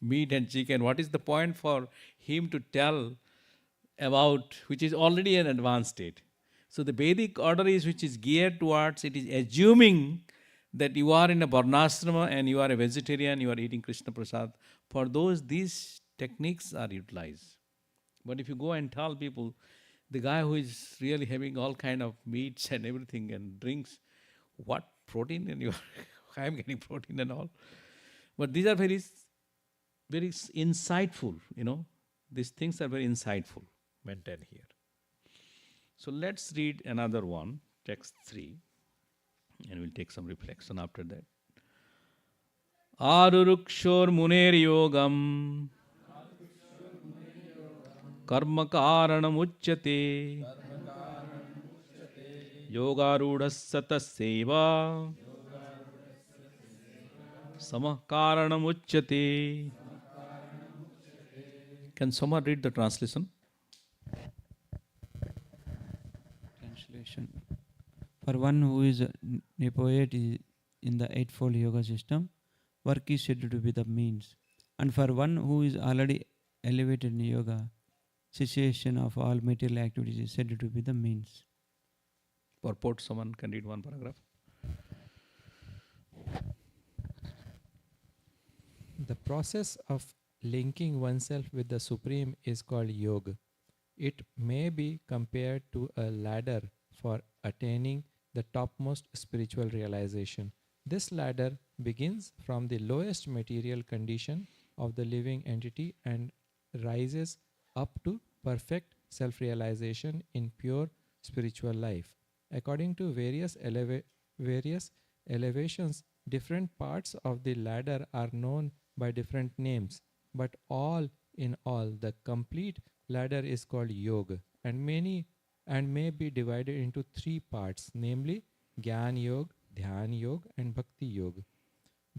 meat and chicken? What is the point for him to tell about which is already an advanced state? So the Vedic order is which is geared towards, it is assuming that you are in a varnashrama and you are a vegetarian, you are eating Krishna Prasad. For those, these techniques are utilized. But if you go and tell people, the guy who is really having all kind of meats and everything and drinks, what protein? And I am getting protein and all. But these are very, very insightful, these things are very insightful, maintained here. So let's read another one, text 3, and we'll take some reflection after that. Arurukshor muner yogam karma karanam uchyate yogarudhasya tasyeva samah karanam uchyate. Can someone read the translation? Translation. For one who is a nepoet in the Eightfold Yoga system, work is said to be the means. And for one who is already elevated in yoga, cessation of all material activities is said to be the means. Purport, someone can read one paragraph. The process of linking oneself with the Supreme is called yoga. It may be compared to a ladder for attaining the topmost spiritual realization. This ladder begins from the lowest material condition of the living entity and rises up to perfect self-realization in pure spiritual life. According to various elevations, different parts of the ladder are known by different names, but all in all, the complete ladder is called yoga, and may be divided into 3 parts, namely Gyan Yoga, Dhyan Yoga, and Bhakti Yoga.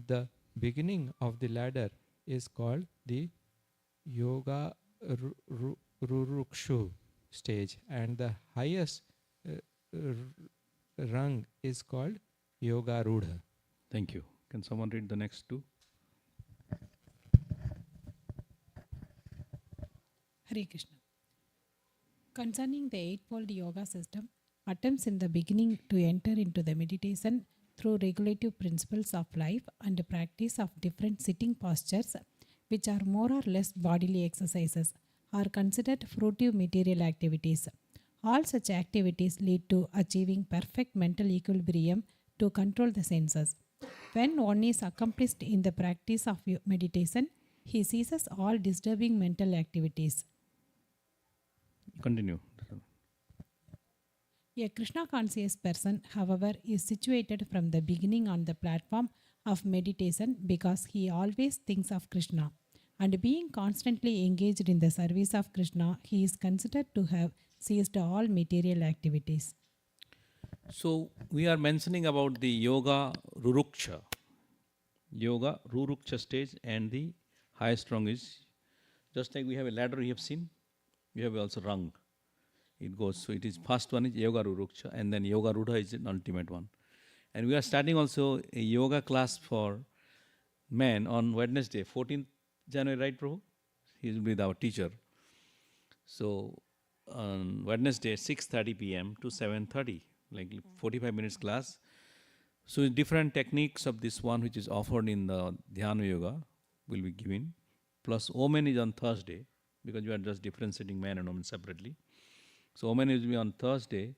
The beginning of the ladder is called the Yoga Rurukshu stage, and the highest rung is called Yoga Rudha. Thank you. Can someone read the next 2? Hare Krishna. Concerning the Eightfold Yoga system, attempts in the beginning to enter into the meditation through regulative principles of life and practice of different sitting postures, which are more or less bodily exercises, are considered fruitive material activities. All such activities lead to achieving perfect mental equilibrium to control the senses. When one is accomplished in the practice of meditation, he ceases all disturbing mental activities. Continue. A Krishna conscious person, however, is situated from the beginning on the platform of meditation because he always thinks of Krishna. And being constantly engaged in the service of Krishna, he is considered to have ceased all material activities. So we are mentioning about the Yoga Ruruksha stage, and the highest rung is, just like we have a ladder you have seen, we have also rung. It goes, so it is first one is Yoga Ruruksha, and then Yoga Rudha is an ultimate one. And we are starting also a yoga class for men on Wednesday, 14th January, right, Prabhu? He will be our teacher. So on Wednesday, 6:30 p.m. to 7:30, like 45 minutes class. So different techniques of this one which is offered in the Dhyana Yoga will be given. Plus Omen is on Thursday, because you are just differentiating men and women separately. So Omen will be on Thursday,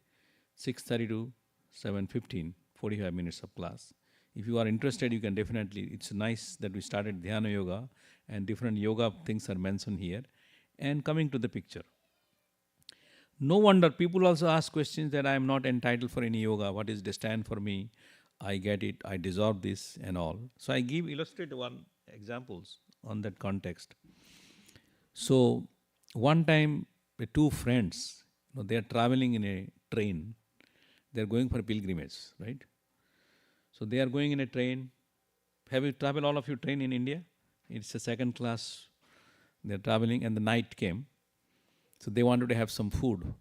6:30 to 7:15, 45 minutes of class. If you are interested, you can definitely, it's nice that we started Dhyana Yoga and different yoga things are mentioned here. And coming to the picture. No wonder people also ask questions that I am not entitled for any yoga. What is destined for me? I get it. I deserve this and all. So I illustrate one examples on that context. So one time, 2 friends, they are traveling in a train. They are going for pilgrimage, right? So they are going in a train. Have you traveled, all of you, train in India? It's a second class. They are traveling, and the night came. So they wanted to have some food.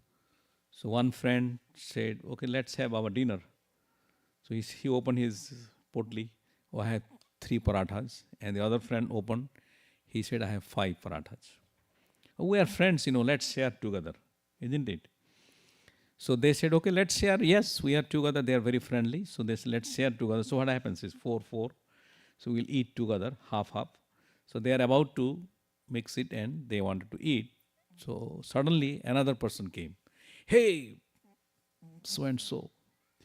So one friend said, okay, let's have our dinner. So he opened his potli. Oh, I have 3 parathas. And the other friend opened. He said, I have 5 parathas. Oh, we are friends, let's share together. Isn't it? So they said, okay, let's share. Yes, we are together. They are very friendly. So they said, let's share together. So what happens is 4. So we'll eat together, half. So they are about to mix it and they wanted to eat. So suddenly another person came. Hey, so and so.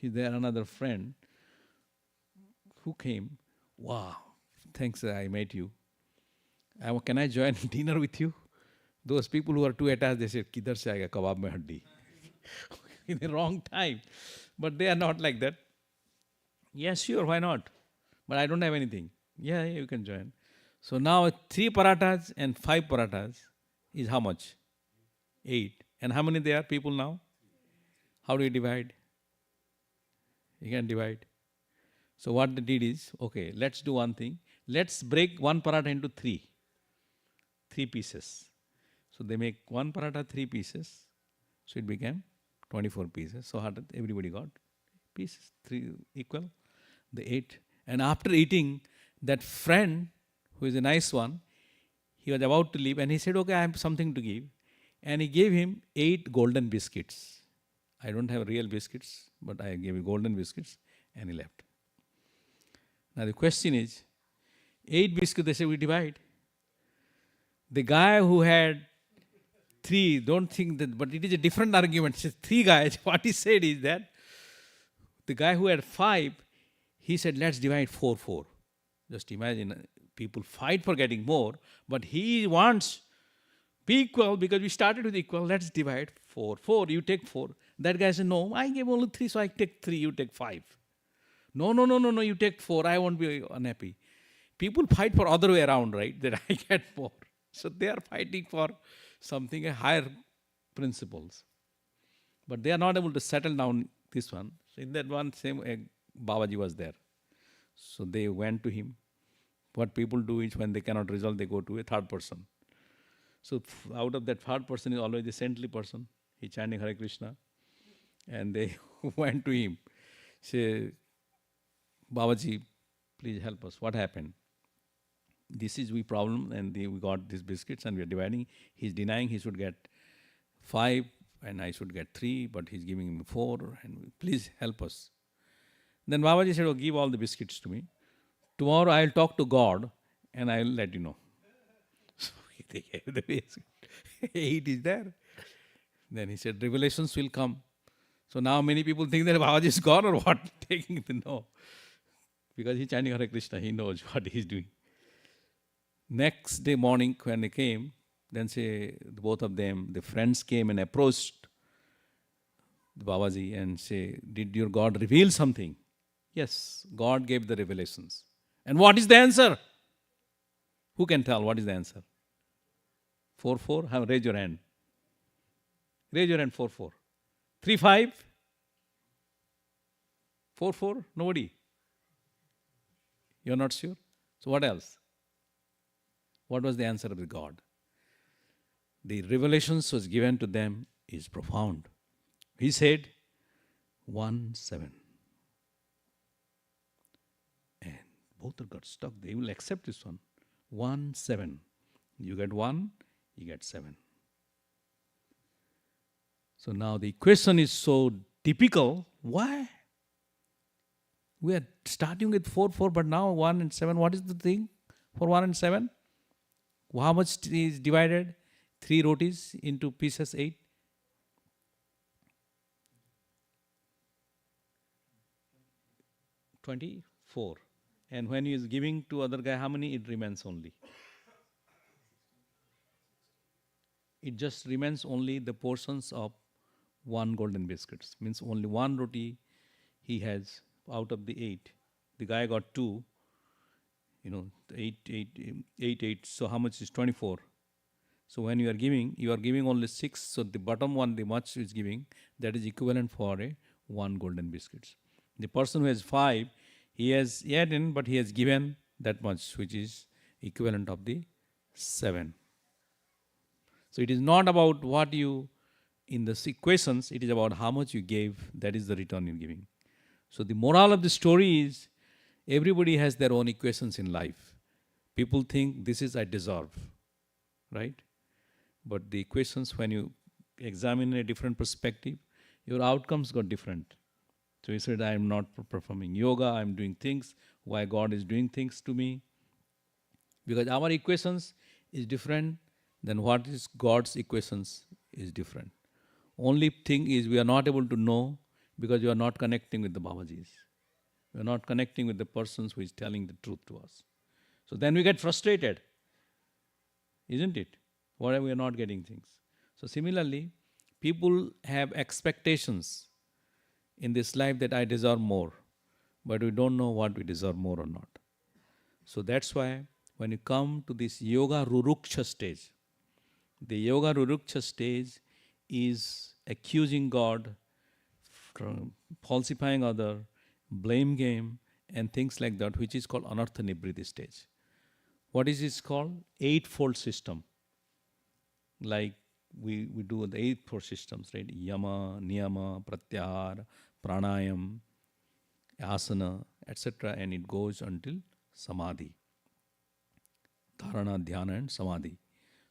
Is there another friend who came? Wow, thanks, I met you. Can I join dinner with you? Those people who are too attached, they say, "Kidhar se aayega kebab mein haddi?" In the wrong time. But they are not like that. Yes, sure, why not? But I don't have anything. Yeah, you can join. So now 3 parathas and 5 parathas is how much? 8. And how many there are people now? How do you divide? You can divide. So what they did is, okay, let's do one thing. Let's break 1 paratha into 3 pieces. So they make 1 paratha 3 pieces. So it became 24 pieces. So everybody got pieces, 3 equal, the 8. And after eating, that friend, who is a nice one, he was about to leave and he said, okay, I have something to give. And he gave him 8 golden biscuits. I don't have real biscuits, but I gave him golden biscuits and he left. Now the question is, 8 biscuits, they say we divide. The guy who had 3, don't think that, but it is a different argument. 3 guys, what he said is that the guy who had 5, he said, let's divide 4-4. Just imagine, people fight for getting more, but he wants be equal because we started with equal. Let's divide 4. You take 4. That guy said, no, I gave only 3, so I take 3, you take 5. No, you take 4, I won't be unhappy. People fight for other way around, right? That I get more. So they are fighting for something, a higher principles. But they are not able to settle down this one. So in that one, same Babaji was there. So they went to him. What people do is when they cannot resolve, they go to a third person. So out of that third person is always a saintly person. He chanting Hare Krishna. And they went to him. Say, Babaji, please help us. What happened? This is the problem, and we got these biscuits and we are dividing. He's denying he should get 5 and I should get 3, but he's giving me 4, and please help us. Then Babaji said, oh, give all the biscuits to me. Tomorrow I'll talk to God and I'll let you know. So they gave the biscuit. 8 is there. Then he said, revelations will come. So now many people think that Babaji is gone or what? Taking the no. Because he's chanting Hare Krishna, he knows what he's doing. Next day morning when they came, then say both of them, the friends came and approached the Babaji and say, did your God reveal something? Yes, God gave the revelations. And what is the answer? Who can tell what is the answer? 4-4? Raise your hand. Raise your hand, 4-4. 3-5? 4-4? Nobody? You're not sure? So what else? What was the answer of the God? The revelations was given to them is profound. He said, 1-7. And both got stuck. They will accept this one. 1-7. You get 1, you get 7. So now the equation is so typical. Why? We are starting with 4-4, but now 1 and 7. What is the thing for 1 and 7? How much is divided? 3 rotis into pieces 8. 24. And when he is giving to other guy, how many it remains only? It just remains only the portions of 1 golden biscuits. Means only 1 roti he has out of the 8. The guy got 2. 8. So how much is 24? So when you are giving only 6. So the bottom one, the much is giving, that is equivalent for a 1 golden biscuits. The person who has 5, he has eaten, but he has given that much, which is equivalent of the 7. So it is not about what you, in the equations, it is about how much you gave, that is the return you're giving. So the moral of the story is, everybody has their own equations in life. People think this is I deserve, right? But the equations, when you examine in a different perspective, your outcomes got different. So he said, I am not performing yoga, I am doing things, why God is doing things to me. Because our equations is different than what is God's equations is different. Only thing is we are not able to know because you are not connecting with the Babajis. We are not connecting with the persons who is telling the truth to us. So then we get frustrated, isn't it? Why we are not getting things? So similarly, people have expectations in this life that I deserve more, but we don't know what we deserve more or not. So that's why when you come to this yoga ruruksha stage, the yoga ruruksha stage is accusing God, falsifying other, blame game, and things like that, which is called anartha nibriti stage. What is this called? Eightfold system. Like we do the eightfold systems, right? Yama, niyama, pratyahara, pranayam, asana, etc. And it goes until samadhi. Dharana, dhyana, and samadhi.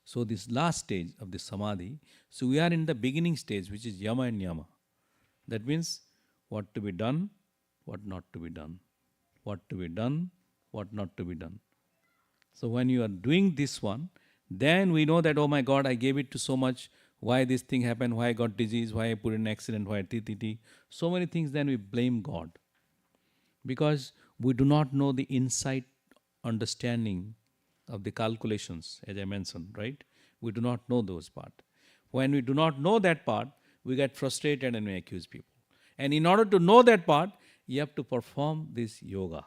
So this last stage of the samadhi, so we are in the beginning stage, which is yama and niyama. That means what to be done, what not to be done. What to be done, what not to be done. So when you are doing this one, then we know that, oh my God, I gave it to so much. Why this thing happened? Why I got disease? Why I put in an accident? Why TTT? So many things, then we blame God. Because we do not know the insight understanding of the calculations, as I mentioned, right? We do not know those part. When we do not know that part, we get frustrated and we accuse people. And in order to know that part, you have to perform this yoga.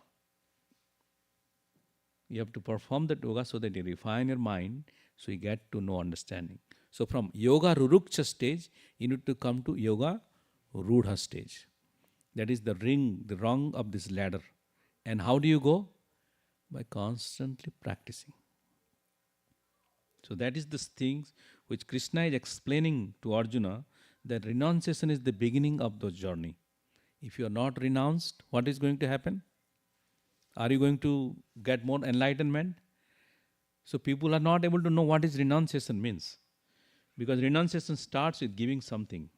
You have to perform that yoga so that you refine your mind, so you get to know understanding. So from yoga ruruksha stage, you need to come to yoga rudha stage. That is the rung of this ladder. And how do you go? By constantly practicing. So that is the things which Krishna is explaining to Arjuna, that renunciation is the beginning of the journey. If you are not renounced, what is going to happen? Are you going to get more enlightenment? So people are not able to know what is renunciation means. Because renunciation starts with giving something.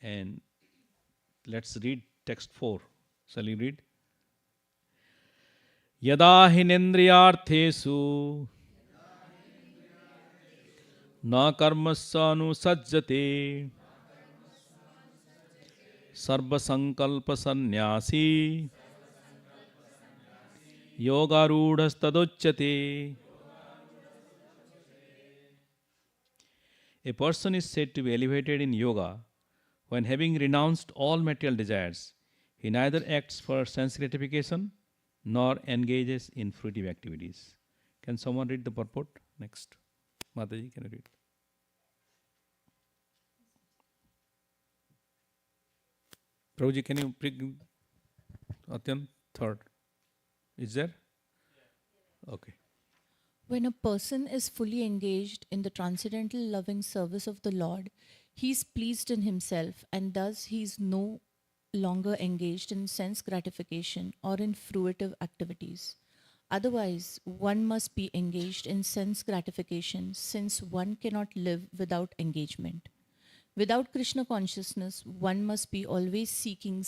And let's read text 4. Shall you read? Yada hinendriyarthesu na karmasya anusajjate sarva sankalpa sannyasi yogarudhas tadochyate. A person is said to be elevated in yoga when, having renounced all material desires, he neither acts for sense gratification nor engages in fruitive activities. Can someone read the purport? Next. Mataji, can you read? Prabhuji, can you bring Atyan third? Is there? Okay. When a person is fully engaged in the transcendental loving service of the Lord, he is pleased in himself, and thus he is no longer engaged in sense gratification or in fruitive activities. Otherwise, one must be engaged in sense gratification, since one cannot live without engagement. Without Krishna consciousness, one must be always seeking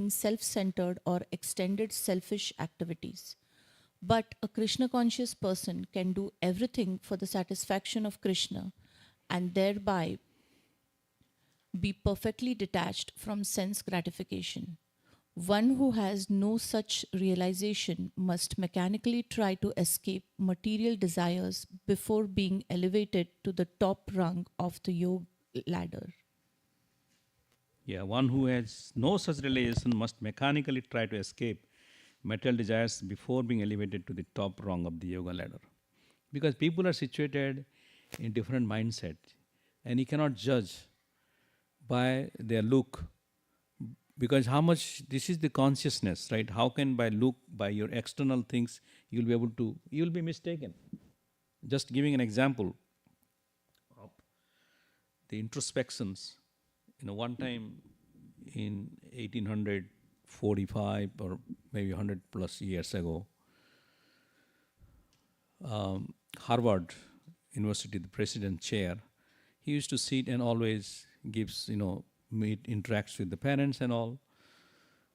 self-centered or extended selfish activities. But a Krishna conscious person can do everything for the satisfaction of Krishna and thereby be perfectly detached from sense gratification. One who has no such realization must mechanically try to escape material desires before being elevated to the top rung of the yoga ladder. Yeah, one who has no such realization must mechanically try to escape material desires before being elevated to the top rung of the yoga ladder. Because people are situated in different mindsets, and you cannot judge by their look. Because how much, this is the consciousness, right? How can by look, by your external things, you'll be able to, you'll be mistaken. Just giving an example of the introspections. One time in 1845 or maybe 100 plus years ago, Harvard University, the president chair, he used to sit and always gives, interacts with the parents and all.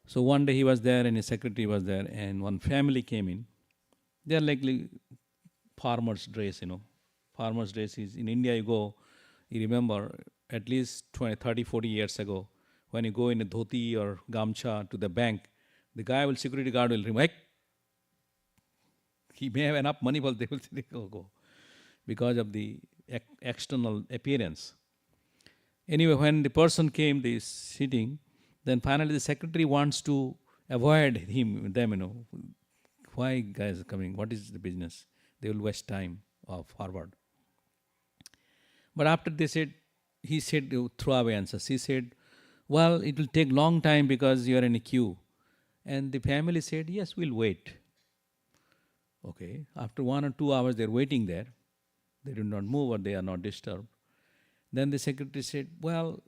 So one day he was there and his secretary was there, and one family came in. They are likely farmer's dress, Farmer's dress is, in India you go, you remember at least 20, 30, 40 years ago, when you go in a dhoti or gamcha to the bank, the guy will, security guard will remove, He may have enough money, but they will say, go. Because of the external appearance. Anyway, when the person came, they sitting, then finally the secretary wants to avoid them. Why guys are coming? What is the business? They will waste time forward. But after he said throwaway answers. He said, well, it will take long time because you are in a queue. And the family said, yes, we'll wait. Okay. After 1 or 2 hours, they're waiting there. They do not move or they are not disturbed. Then the secretary said, well,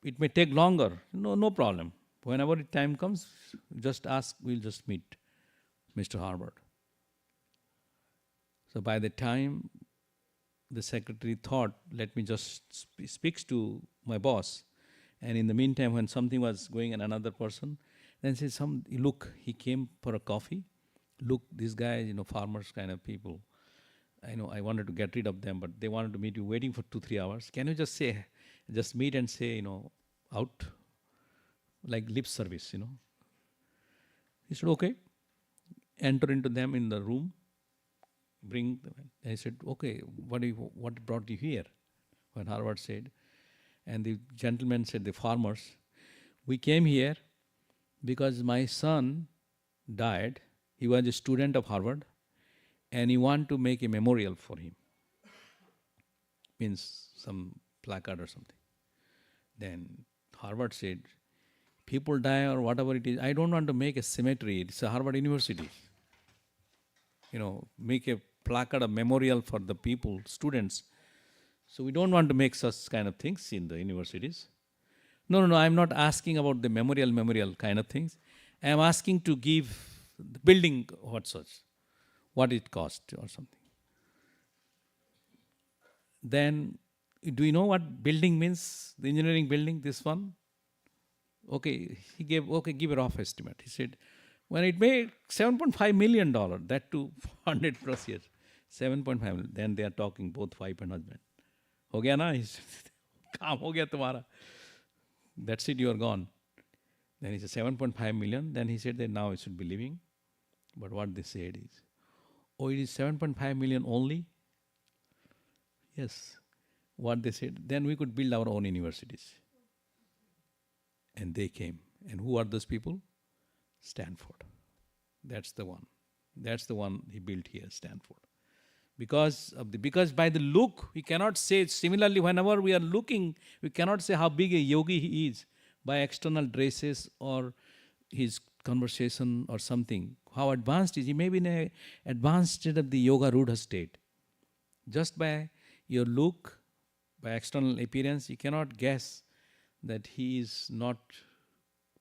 it may take longer. No problem. Whenever the time comes, just ask, we'll just meet Mr. Harvard. So by the time the secretary thought, let me just speak to my boss. And in the meantime, when something was going in another person, then said, look, he came for a coffee. Look, these guys, farmers kind of people. I wanted to get rid of them, but they wanted to meet you waiting for 2-3 hours. Can you just meet and say, out? Like lip service, He said, okay. Enter into them in the room. Bring them. I said, okay, what brought you here? When Harvard said. And the gentleman said, the farmers, we came here because my son died. He was a student of Harvard. And you want to make a memorial for him. Means some placard or something. Then Harvard said, people die or whatever it is, I don't want to make a cemetery. It's a Harvard University. Make a placard, a memorial for the people, students. So we don't want to make such kind of things in the universities. No, I'm not asking about the memorial kind of things. I am asking to give the building what it cost or something. Then, do you know what building means? The engineering building, this one? Okay, give a rough estimate. He said, when it made $7.5 million, that too 100 plus years, 7.5 million. Then they are talking both wife and husband. Ho gaya na? Kaam ho gaya tumhara. That's it, you are gone. Then he said 7.5 million. Then he said that now it should be living. But what they said is, oh, it is 7.5 million only? Yes. What they said, then we could build our own universities. And they came. And who are those people? Stanford. That's the one. That's the one he built here, Stanford. Because by the look, we cannot say, similarly, whenever we are looking, we cannot say how big a yogi he is by external dresses or his conversation or something. How advanced is he? May be in an advanced state of the yoga rudha state. Just by your look, by external appearance, you cannot guess that he is not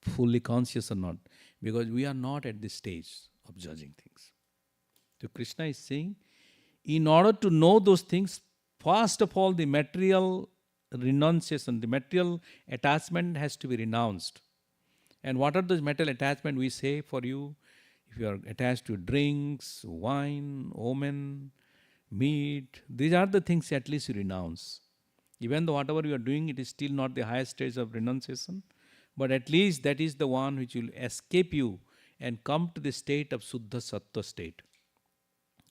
fully conscious or not, because we are not at this stage of judging things. So Krishna is saying, in order to know those things, first of all, the material renunciation, the material attachment has to be renounced. And what are those material attachment we say for you? If you are attached to drinks, wine, woman, meat, these are the things at least you renounce. Even though whatever you are doing, it is still not the highest stage of renunciation, but at least that is the one which will escape you and come to the state of Suddha Sattva state.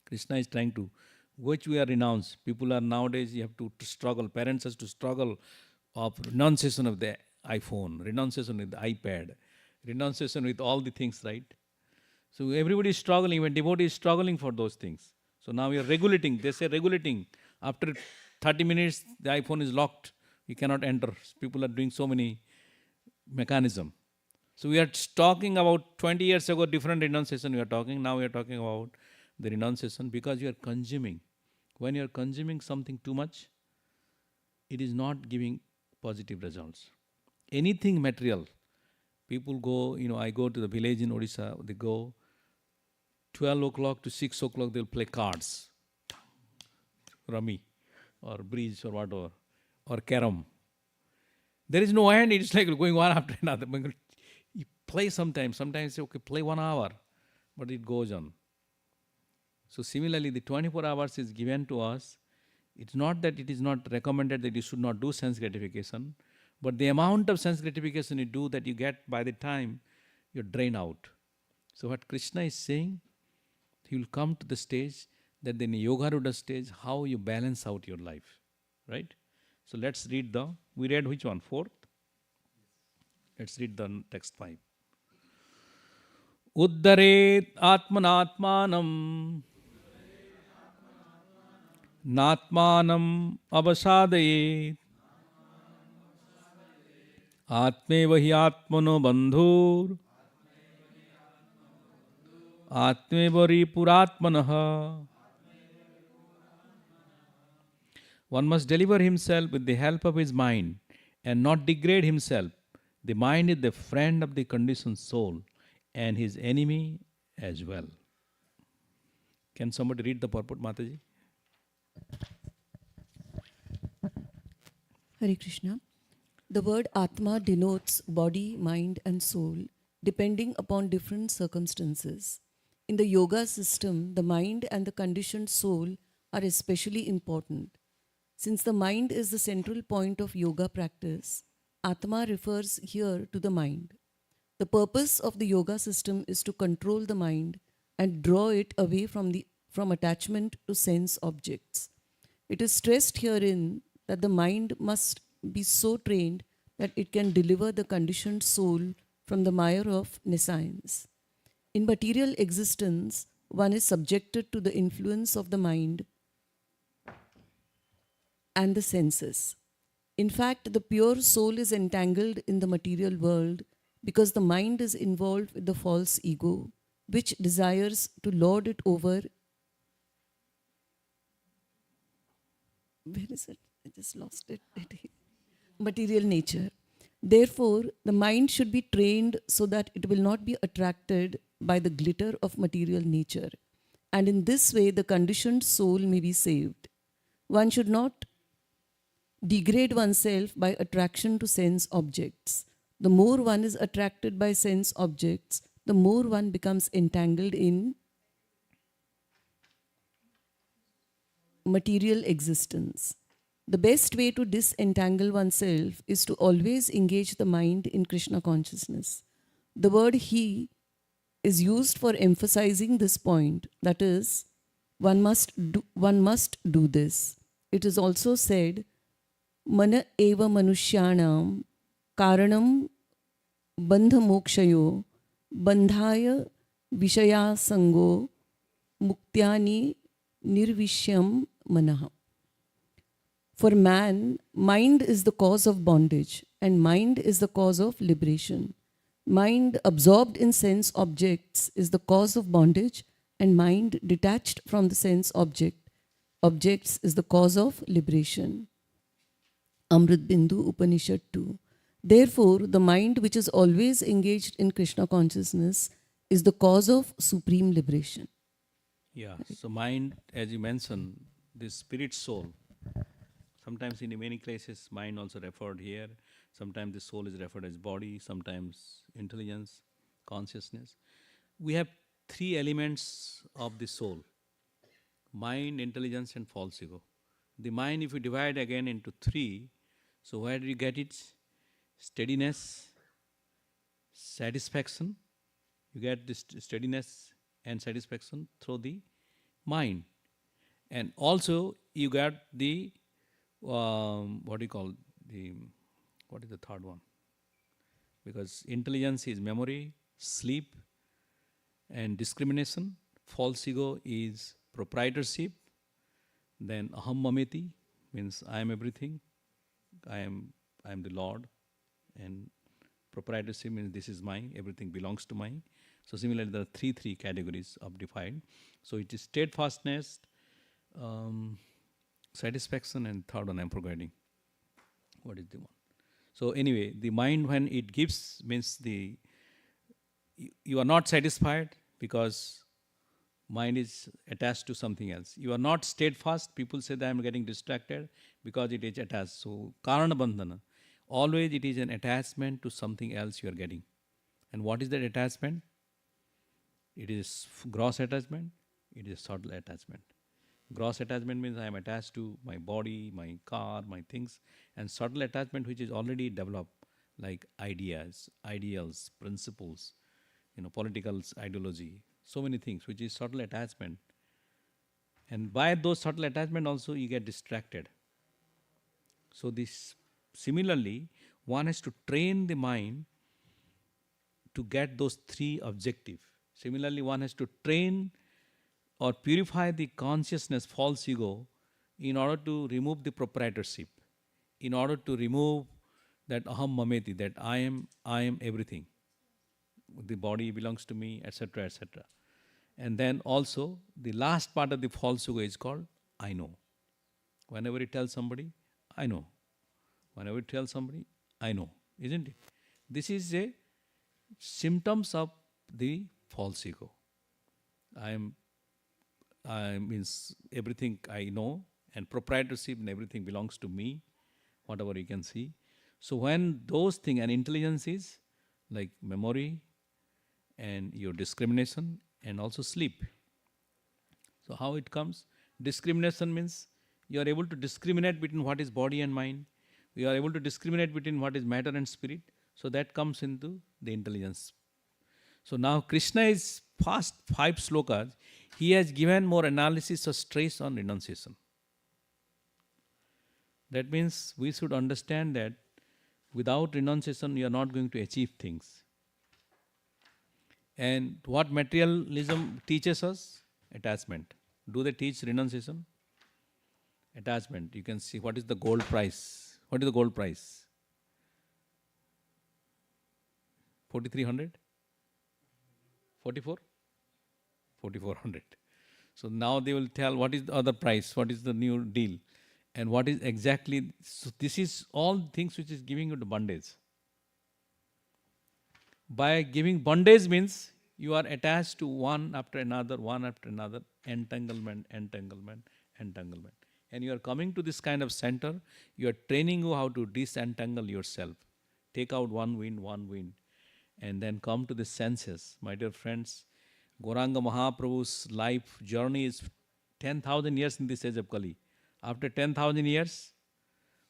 Krishna is trying to, which we are renounced. People are nowadays, you have to struggle, parents have to struggle of renunciation of the iPhone, renunciation with the iPad, renunciation with all the things, right? So everybody is struggling, even devotee is struggling for those things. So now we are regulating, they say regulating. After 30 minutes, the iPhone is locked, you cannot enter. People are doing so many mechanism. So we are talking about 20 years ago, different renunciation we are talking. Now we are talking about the renunciation because you are consuming. When you are consuming something too much, it is not giving positive results. Anything material, people go, I go to the village in Odisha, they go 12 o'clock to 6 o'clock, they'll play cards, rummy, or bridge, or whatever, or carom. There is no end, it's like going one after another. You play sometimes say, okay, play 1 hour, but it goes on. So similarly, the 24 hours is given to us. It's not that it is not recommended that you should not do sense gratification, but the amount of sense gratification you do that you get by the time you're drained out. So what Krishna is saying, you'll come to the stage that in Yogaruda stage, how you balance out your life, right? So let's read we read which one? Fourth? Let's read the text 5. Uddaret atmanatmanam natmanam avasadayet atmeva hi atmano bandhur atmeva ripuratmanah. One must deliver himself with the help of his mind and not degrade himself. The mind is the friend of the conditioned soul and his enemy as well. Can somebody read the purport, Mataji? Hare Krishna. The word Atma denotes body, mind, and soul, depending upon different circumstances. In the yoga system, the mind and the conditioned soul are especially important. Since the mind is the central point of yoga practice, Atma refers here to the mind. The purpose of the yoga system is to control the mind and draw it away from attachment to sense objects. It is stressed herein that the mind must be so trained that it can deliver the conditioned soul from the mire of nescience. In material existence, one is subjected to the influence of the mind and the senses. In fact, the pure soul is entangled in the material world because the mind is involved with the false ego, which desires to lord it over. Where is it? I just lost it. Material nature. Therefore, the mind should be trained so that it will not be attracted by the glitter of material nature. And in this way, the conditioned soul may be saved. One should not degrade oneself by attraction to sense objects. The more one is attracted by sense objects, the more one becomes entangled in material existence. The best way to disentangle oneself is to always engage the mind in Krishna consciousness. The word he is used for emphasizing this point, that is, one must do this. It is also said, Mana eva manushyanam karanam bandha mokshayo bandhaya vishaya sango muktyani nirvishyam manaha. For man, mind is the cause of bondage and mind is the cause of liberation. Mind absorbed in sense objects is the cause of bondage and mind detached from the sense objects is the cause of liberation. Amrit Bindu Upanishad 2. Therefore, the mind which is always engaged in Krishna consciousness is the cause of supreme liberation. Yeah, so mind, as you mentioned, this spirit soul. Sometimes in many places, mind also referred here. Sometimes the soul is referred as body, sometimes intelligence, consciousness. We have three elements of the soul: mind, intelligence, and false ego. The mind, if you divide again into three, so where do you get it? Steadiness, satisfaction. You get this steadiness and satisfaction through the mind. And also you get the, what is the third one? Because intelligence is memory, sleep, and discrimination. False ego is proprietorship. Then aham mameti means I am everything. I am the Lord. And proprietorship means this is mine, everything belongs to mine. So similarly, there are three categories of defined. So it is steadfastness, satisfaction, and third one I'm forgetting. What is the one? So anyway, the mind when it gives means you are not satisfied because mind is attached to something else. You are not steadfast. People say that I am getting distracted because it is attached. So karana bandhana. Always it is an attachment to something else you are getting. And what is that attachment? It is gross attachment. It is subtle attachment. Gross attachment means I am attached to my body, my car, my things. And subtle attachment which is already developed, like ideas, ideals, principles, political ideology, so many things, which is subtle attachment. And by those subtle attachment also you get distracted. So this similarly, one has to train the mind to get those three objectives. Similarly, one has to train or purify the consciousness, false ego, in order to remove the proprietorship, in order to remove that aham mameti, that I am everything. The body belongs to me, etc., etc. And then also, the last part of the false ego is called I know. Whenever you tell somebody, I know. Whenever you tell somebody, I know. Isn't it? This is a symptoms of the false ego. I means everything I know, and proprietorship and everything belongs to me, whatever you can see. So when those things, and intelligence is like memory and your discrimination and also sleep. So how it comes? Discrimination means you are able to discriminate between what is body and mind. You are able to discriminate between what is matter and spirit. So that comes into the intelligence. So now Krishna is past 5 slokas. He has given more analysis of stress on renunciation. That means we should understand that without renunciation you are not going to achieve things. And what materialism teaches us? Attachment. Do they teach renunciation? Attachment. You can see what is the gold price. What is the gold price? 4,300? 44? 4,400. So now they will tell what is the other price, what is the new deal, and what is exactly. So this is all things which is giving you the bondage. By giving bondage means you are attached to one after another, entanglement, entanglement, entanglement. And you are coming to this kind of center, you are training you how to disentangle yourself. Take out one wind, and then come to the senses. My dear friends, Gauranga Mahaprabhu's life journey is 10,000 years in this age of Kali. After 10,000 years,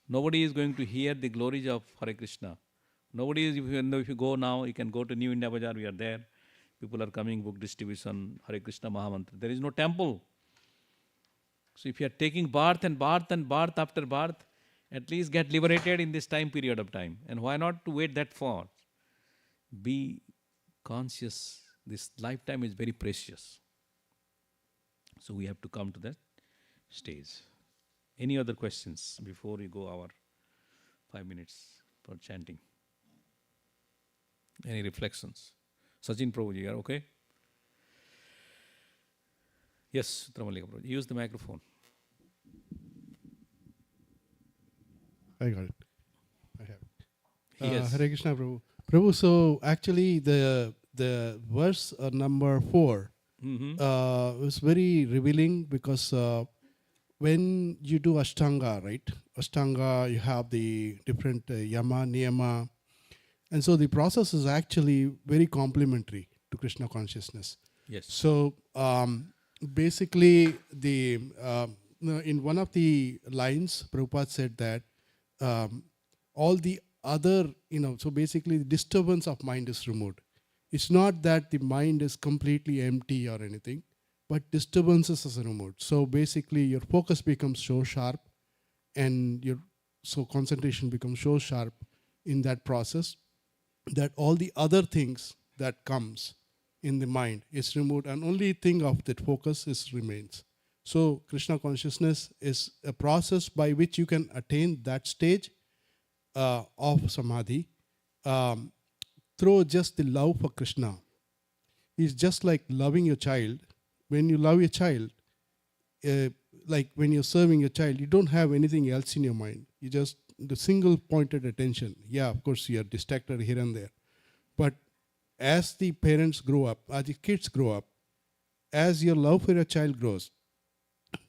nobody is going to hear the glories of Hare Krishna. Nobody is, if you go now, you can go to New India Bazaar, we are there. People are coming, book distribution, Hare Krishna Mahamantra. There is no temple. So if you are taking birth and birth and birth after birth, at least get liberated in this time period of time. And why not to wait that far? Be conscious. This lifetime is very precious. So we have to come to that stage. Any other questions before we go our 5 minutes for chanting? Any reflections? Sachin Prabhuji, you are okay? Yes, Tramalika Prabhuji. Use the microphone. I got it. I have it. Yes. Hare Krishna Prabhu. Prabhu, so actually the verse number 4 was very revealing because when you do Ashtanga, right? Ashtanga, you have the different yama, niyama. And so the process is actually very complementary to Krishna consciousness. Yes. So basically, in one of the lines, Prabhupada said that all the other, so basically the disturbance of mind is removed. It's not that the mind is completely empty or anything, but disturbances are removed. So basically your focus becomes so sharp and so concentration becomes so sharp in that process that all the other things that comes in the mind is removed and only thing of that focus remains. So Krishna consciousness is a process by which you can attain that stage of samadhi through just the love for Krishna. It's just like loving your child. When you love your child, like when you're serving your child, you don't have anything else in your mind. You just the single pointed attention. Yeah, of course you are distracted here and there. But as the parents grow up, as the kids grow up, as your love for your child grows,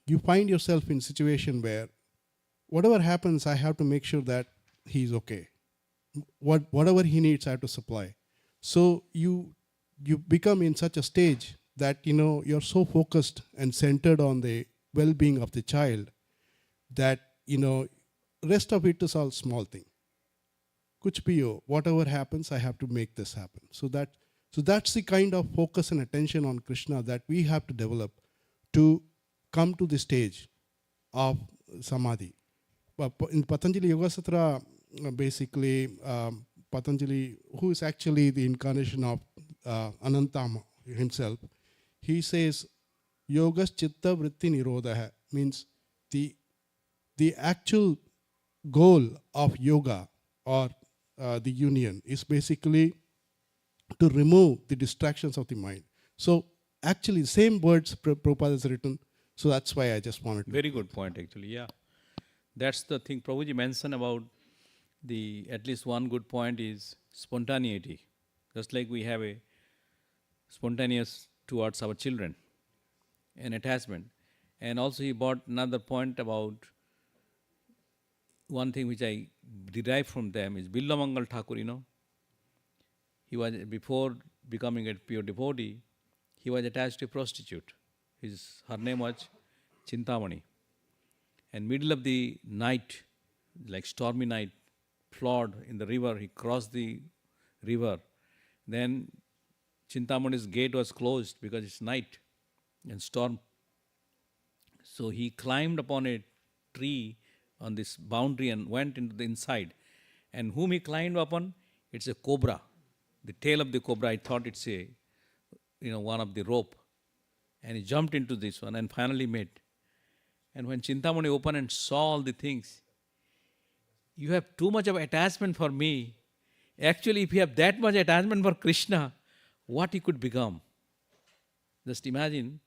you find yourself in a situation where whatever happens, I have to make sure that he's okay. Whatever he needs, I have to supply. So you become in such a stage that you're so focused and centered on the well-being of the child that rest of it is all small thing. Kuch bhi ho, whatever happens, I have to make this happen. So that's the kind of focus and attention on Krishna that we have to develop to come to the stage of samadhi. But in Patanjali Yoga Sutra, basically, Patanjali, who is actually the incarnation of Anantama himself, he says, Yogas Chitta Vritti Nirodha means the actual goal of yoga or the union is basically to remove the distractions of the mind. So actually, same words Prabhupada has written. So that's why I just wanted to. Very good point, actually. Yeah, that's the thing Prabhuji mentioned about the, at least one good point is spontaneity. Just like we have a spontaneous towards our children and attachment. And also he brought another point about one thing which I derived from them is Billa Mangal Thakur, he was, before becoming a pure devotee, he was attached to a prostitute. Her name was Chintamani. And middle of the night, like stormy night, flood in the river, he crossed the river. Then Chintamani's gate was closed because it's night and storm. So he climbed upon a tree on this boundary and went into the inside. And whom he climbed upon? It's a cobra. The tail of the cobra, I thought it's a, one of the rope. And he jumped into this one and finally met. And when Chintamani opened and saw all the things, you have too much of attachment for me. Actually, if you have that much attachment for Krishna, what he could become? Just imagine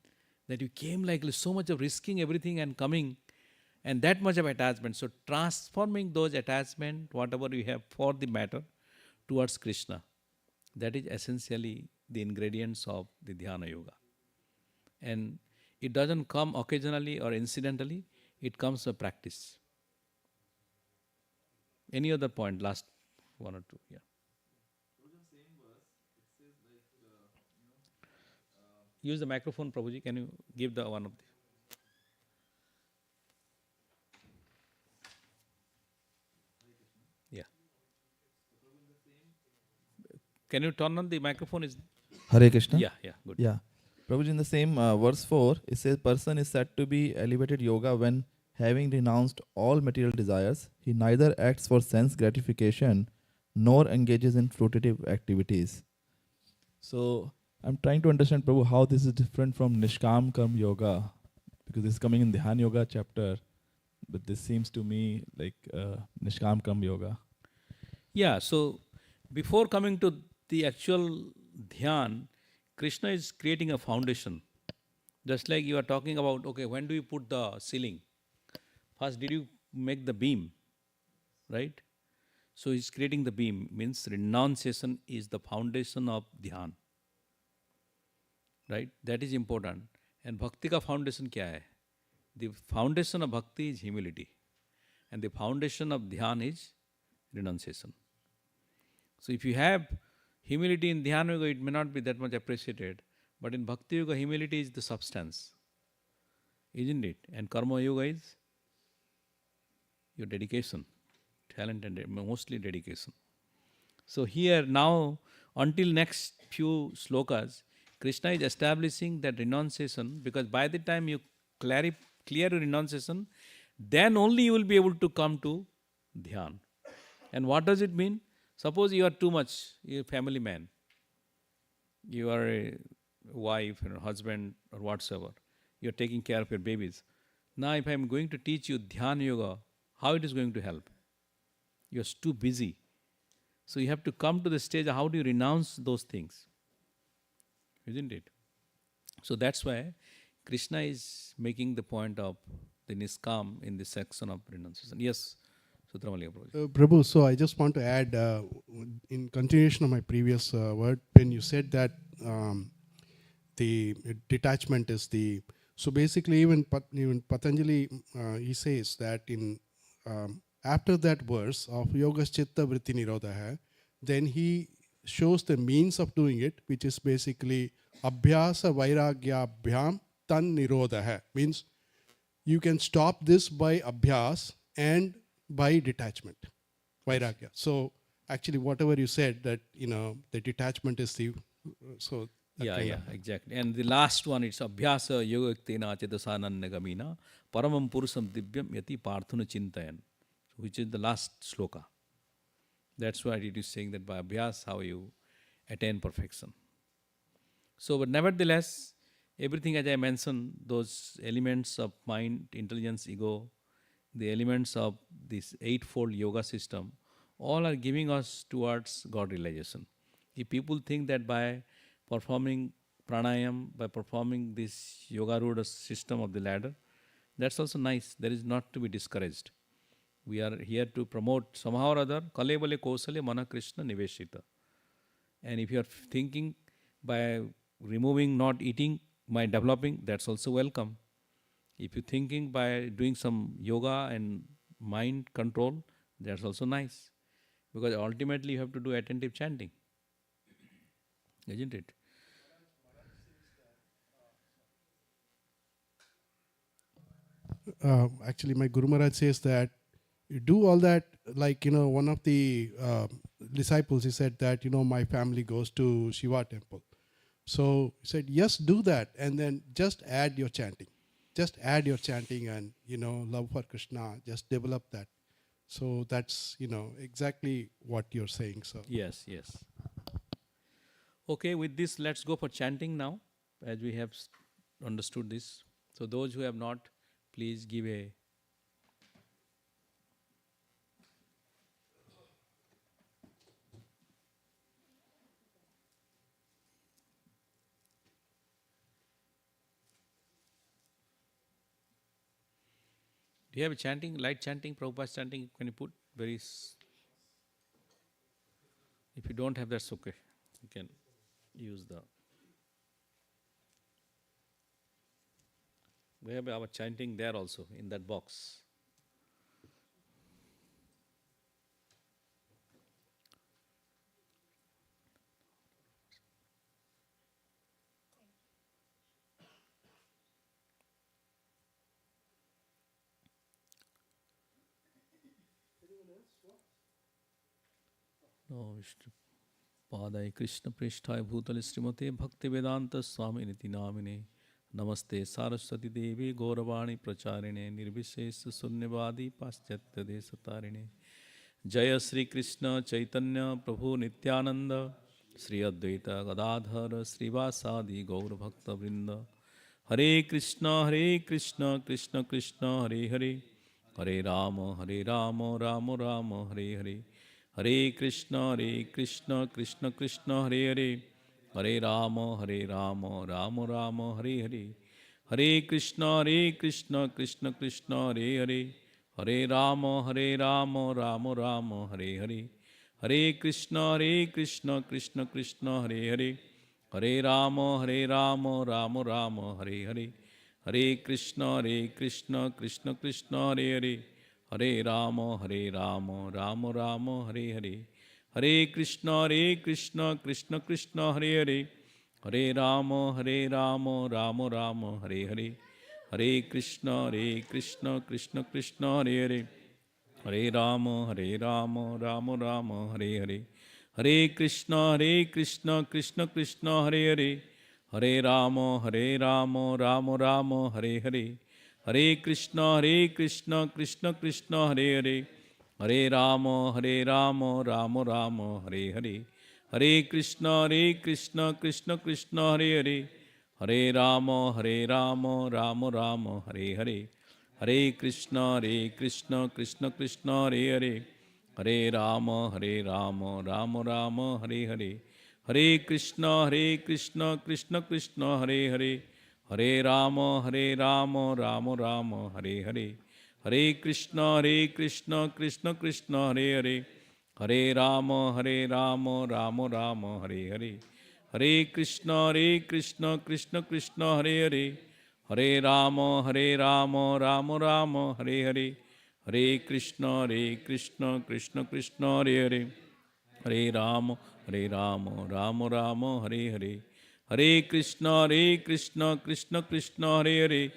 that you came like so much of risking everything and coming, and that much of attachment. So transforming those attachment, whatever you have for the matter, towards Krishna, that is essentially the ingredients of the Dhyana Yoga. And it doesn't come occasionally or incidentally, it comes by practice. Any other point, last one or two, yeah. Use the microphone, Prabhuji. Can you give the one of the... Yeah. Can you turn on the microphone? Hare Krishna. Yeah, good. Yeah. Prabhuji, in the same verse 4, it says, person is said to be elevated yoga when, having renounced all material desires, he neither acts for sense gratification nor engages in fruitive activities. So, I'm trying to understand, Prabhu, how this is different from Nishkam Karma Yoga, because this is coming in the Dhyana Yoga chapter, but this seems to me like Nishkam Karma Yoga. Yeah, so before coming to the actual Dhyan, Krishna is creating a foundation. Just like you are talking about, okay, when do you put the ceiling? First, did you make the beam, right? So he's creating the beam, means renunciation is the foundation of Dhyan. Right? That is important. And Bhakti ka foundation kya hai? The foundation of Bhakti is humility. And the foundation of Dhyan is renunciation. So if you have humility in Dhyana Yoga, it may not be that much appreciated. But in Bhakti Yoga, humility is the substance. Isn't it? And Karma Yoga is your dedication. Talent and mostly dedication. So here now, until next few slokas, Krishna is establishing that renunciation, because by the time you clear your renunciation, then only you will be able to come to Dhyan. And what does it mean? Suppose you are too much, you're a family man. You are a wife or a husband or whatsoever. You're taking care of your babies. Now if I'm going to teach you Dhyana Yoga, how it is going to help? You're too busy. So you have to come to the stage of how do you renounce those things? Isn't it? So that's why Krishna is making the point of the Niskam in this section of renunciation. Yes, Sutramalika Prabhu. Prabhu, so I just want to add, in continuation of my previous word, when you said that the detachment is the... So basically even Patanjali, he says that in after that verse of Yogas Chitta Vritti Nirodha, then he shows the means of doing it, which is basically Abhyasa Vairagya Abhyam Tan Nirodha. Means you can stop this by Abhyas and by detachment, Vairagya. So actually whatever you said that, the detachment is the So that Yeah, kind yeah, of- exactly. And the last one, it's Abhyasa Yogaktena Chetasananya Gamina Paramam Purusam Divyam Yati Parthuna Chintayan, which is the last sloka. That's why it is saying that by Abhyas, how you attain perfection. So, but nevertheless, everything as I mentioned, those elements of mind, intelligence, ego, the elements of this eightfold yoga system, all are giving us towards God realization. If people think that by performing pranayam, by performing this yoga ruda system of the ladder, that's also nice. There is not to be discouraged. We are here to promote somehow or other, kalevale kosale mana Krishna niveshita. And if you are thinking by removing, not eating, by developing, that's also welcome. If you're thinking by doing some yoga and mind control, that's also nice. Because ultimately you have to do attentive chanting. Isn't it? Actually, my Guru Maharaj says that you do all that, like, one of the disciples, he said that, my family goes to Shiva temple. So he said, yes, do that. And then just add your chanting. Just add your chanting and, love for Krishna. Just develop that. So that's, exactly what you're saying. So Yes, yes. Okay, with this, let's go for chanting now, as we have understood this. So those who have not, please give a Do you have a chanting, light chanting, Prabhupada's chanting? Can you put if you don't have, that's okay. You can use we have our chanting there also in that box. No, Vishnu Padai Krishna Prishthai Bhutale Srimate Bhaktivedanta Swami Niti Namine Namaste Saraswati Devi Gauravani Pracharine Nirvishesha Sunyavadi Paschatya Desatarine Jaya Sri Krishna Chaitanya Prabhu Nityananda Sri Advaita Gadadhara Srivasadi Gaur Bhakta Vrinda Hare Krishna Krishna Krishna Hare Hare Hare Rama Rama Rama Hare Hare Hare Krishna Krishna Krishna Hare Hare Hare Rama Rama Rama Hare Hare Hare Krishna Krishna Krishna Hare Hare Hare Rama Rama Rama Hare Hare Hare Krishna Krishna Krishna Hare Hare Hare Rama Rama Rama Hare Hare Hare Krishna Krishna Krishna Hare Hare Hare Rama Rama Rama Hare Hare Hare Krishna Krishna Krishna Hare Hare Hare Rama Rama Rama Hare Hare Hare Krishna Krishna Krishna Hare Hare Hare Rama Rama Rama Hare Hare Hare Krishna Krishna Krishna Hare Hare Hare Rama Rama Rama Hare Hare Hare Krishna Krishna Krishna Hare Hare Hare Rama Rama Rama Hare Hare Hare Krishna Krishna Krishna Hare Hare Hare Rama Rama Rama Hare Hare Hare Krishna Krishna Krishna Hare Hare Hare Rama Rama Rama Hare Hare Hare Krishna Krishna Krishna Hare Hare Hare Rama Rama Rama Hare Hare Hare Krishna Krishna Krishna Hare Hare Hare Rama Rama Rama Hare Hare Hare Krishna Krishna Krishna Hare Hare Hare Rama Rama Rama Hare Hare Hare Krishna Krishna Krishna Hare Hare Hare Rama Rama Rama Hare Hare Hare Krishna Krishna Krishna Hare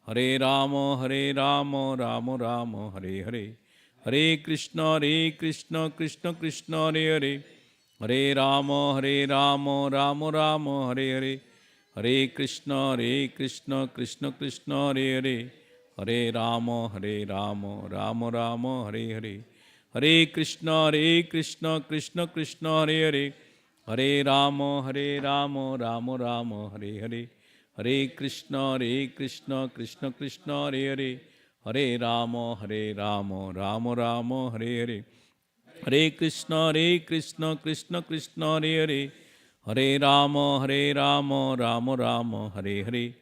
Hare Hare Rama Rama Rama Hare Hare Hare Krishna Krishna Krishna Hare Hare Hare Rama, Rama Rama, Hare Hare. Hare Krishna, Krishna Krishna, Hare Hare. Hare Rama, Rama Rama, Hare Hare. Hare Krishna, Krishna Krishna, Hare Hare. Hare Rama, Rama Rama, Hare Hare. Hare Krishna, Krishna Krishna, Hare Hare. Hare Rama, Rama Rama, Hare Hare. Hare Krishna, Krishna Krishna, Hare Hare. Hare Rama, Rama Rama, Hare Hare.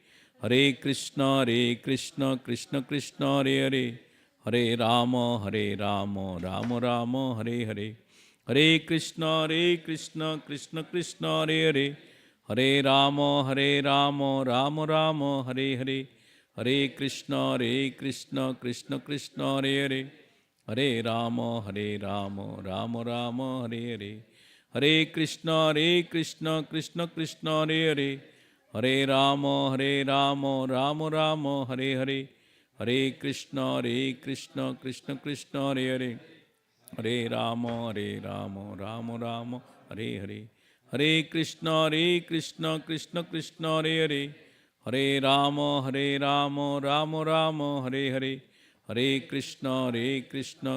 Hare Krishna, Krishna Krishna, Hare Hare. Hare Rama, Rama Rama, Hare Hare. Hare Krishna, Krishna Krishna, Hare Hare. Hare Rama, Rama Rama, Hare Hare. Hare Krishna, Krishna Krishna, Hare Hare. Hare Rama, Rama Rama, Hare Hare. Hare Krishna, Krishna Krishna, Hare Hare. Hare Rama, Rama Rama, Hare Hare. Hare Krishna, Krishna Krishna, Hare Hare. Hare Rama, Rama Rama, Hare Hare. Hare Krishna, Krishna Krishna, Hare Hare. Hare Rama, Rama Rama, Hare Hare. Hare Krishna,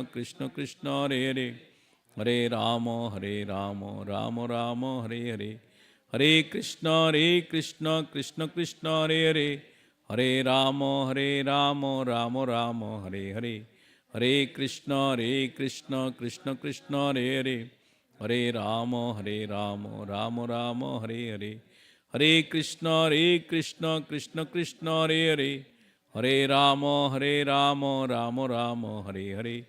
Krishna Krishna, Hare Hare. Hare Rama, Rama Rama, Hare Hare. Hare Krishna, Krishna Krishna, Hare Hare. Hare Rama, Rama Rama, Hare Hare. Hare Krishna, Krishna Krishna, Hare Hare. Hare Rama, Rama Rama, Hare Hare. Hare Krishna, Krishna Krishna, Hare Hare. Hare Rama, Rama Rama, Hare Hare. Hare Krishna, Krishna Krishna, Hare Hare. Hare Rama, Rama Rama, Hare Hare.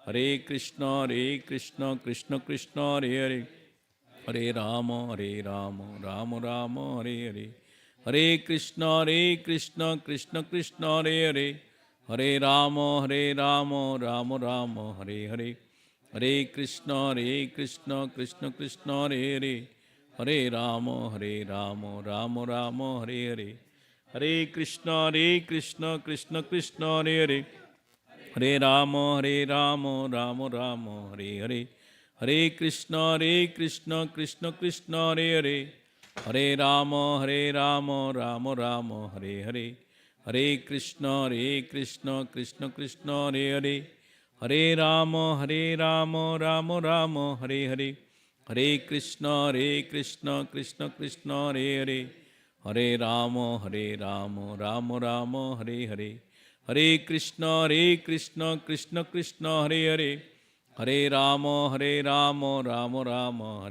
Hare Krishna, Krishna Krishna, Hare Hare. Hare Rama, Rama Rama, Hare Hare. Hare Krishna, Krishna Krishna, Hare Hare. Hare Rama, Rama Rama, Hare Hare. Hare Krishna, Krishna Krishna, Hare Hare. Hare Rama, Rama Rama, Hare Hare. Hare Krishna, Krishna Krishna, Hare Hare. Hare Rama, Rama Rama, Hare Hare. Hare Krishna, Krishna Krishna, Hare Hare. Hare Rama, Rama Rama, Hare Hare. Hare Krishna, Krishna Krishna, Hare Hare. Hare Rama, Rama Rama,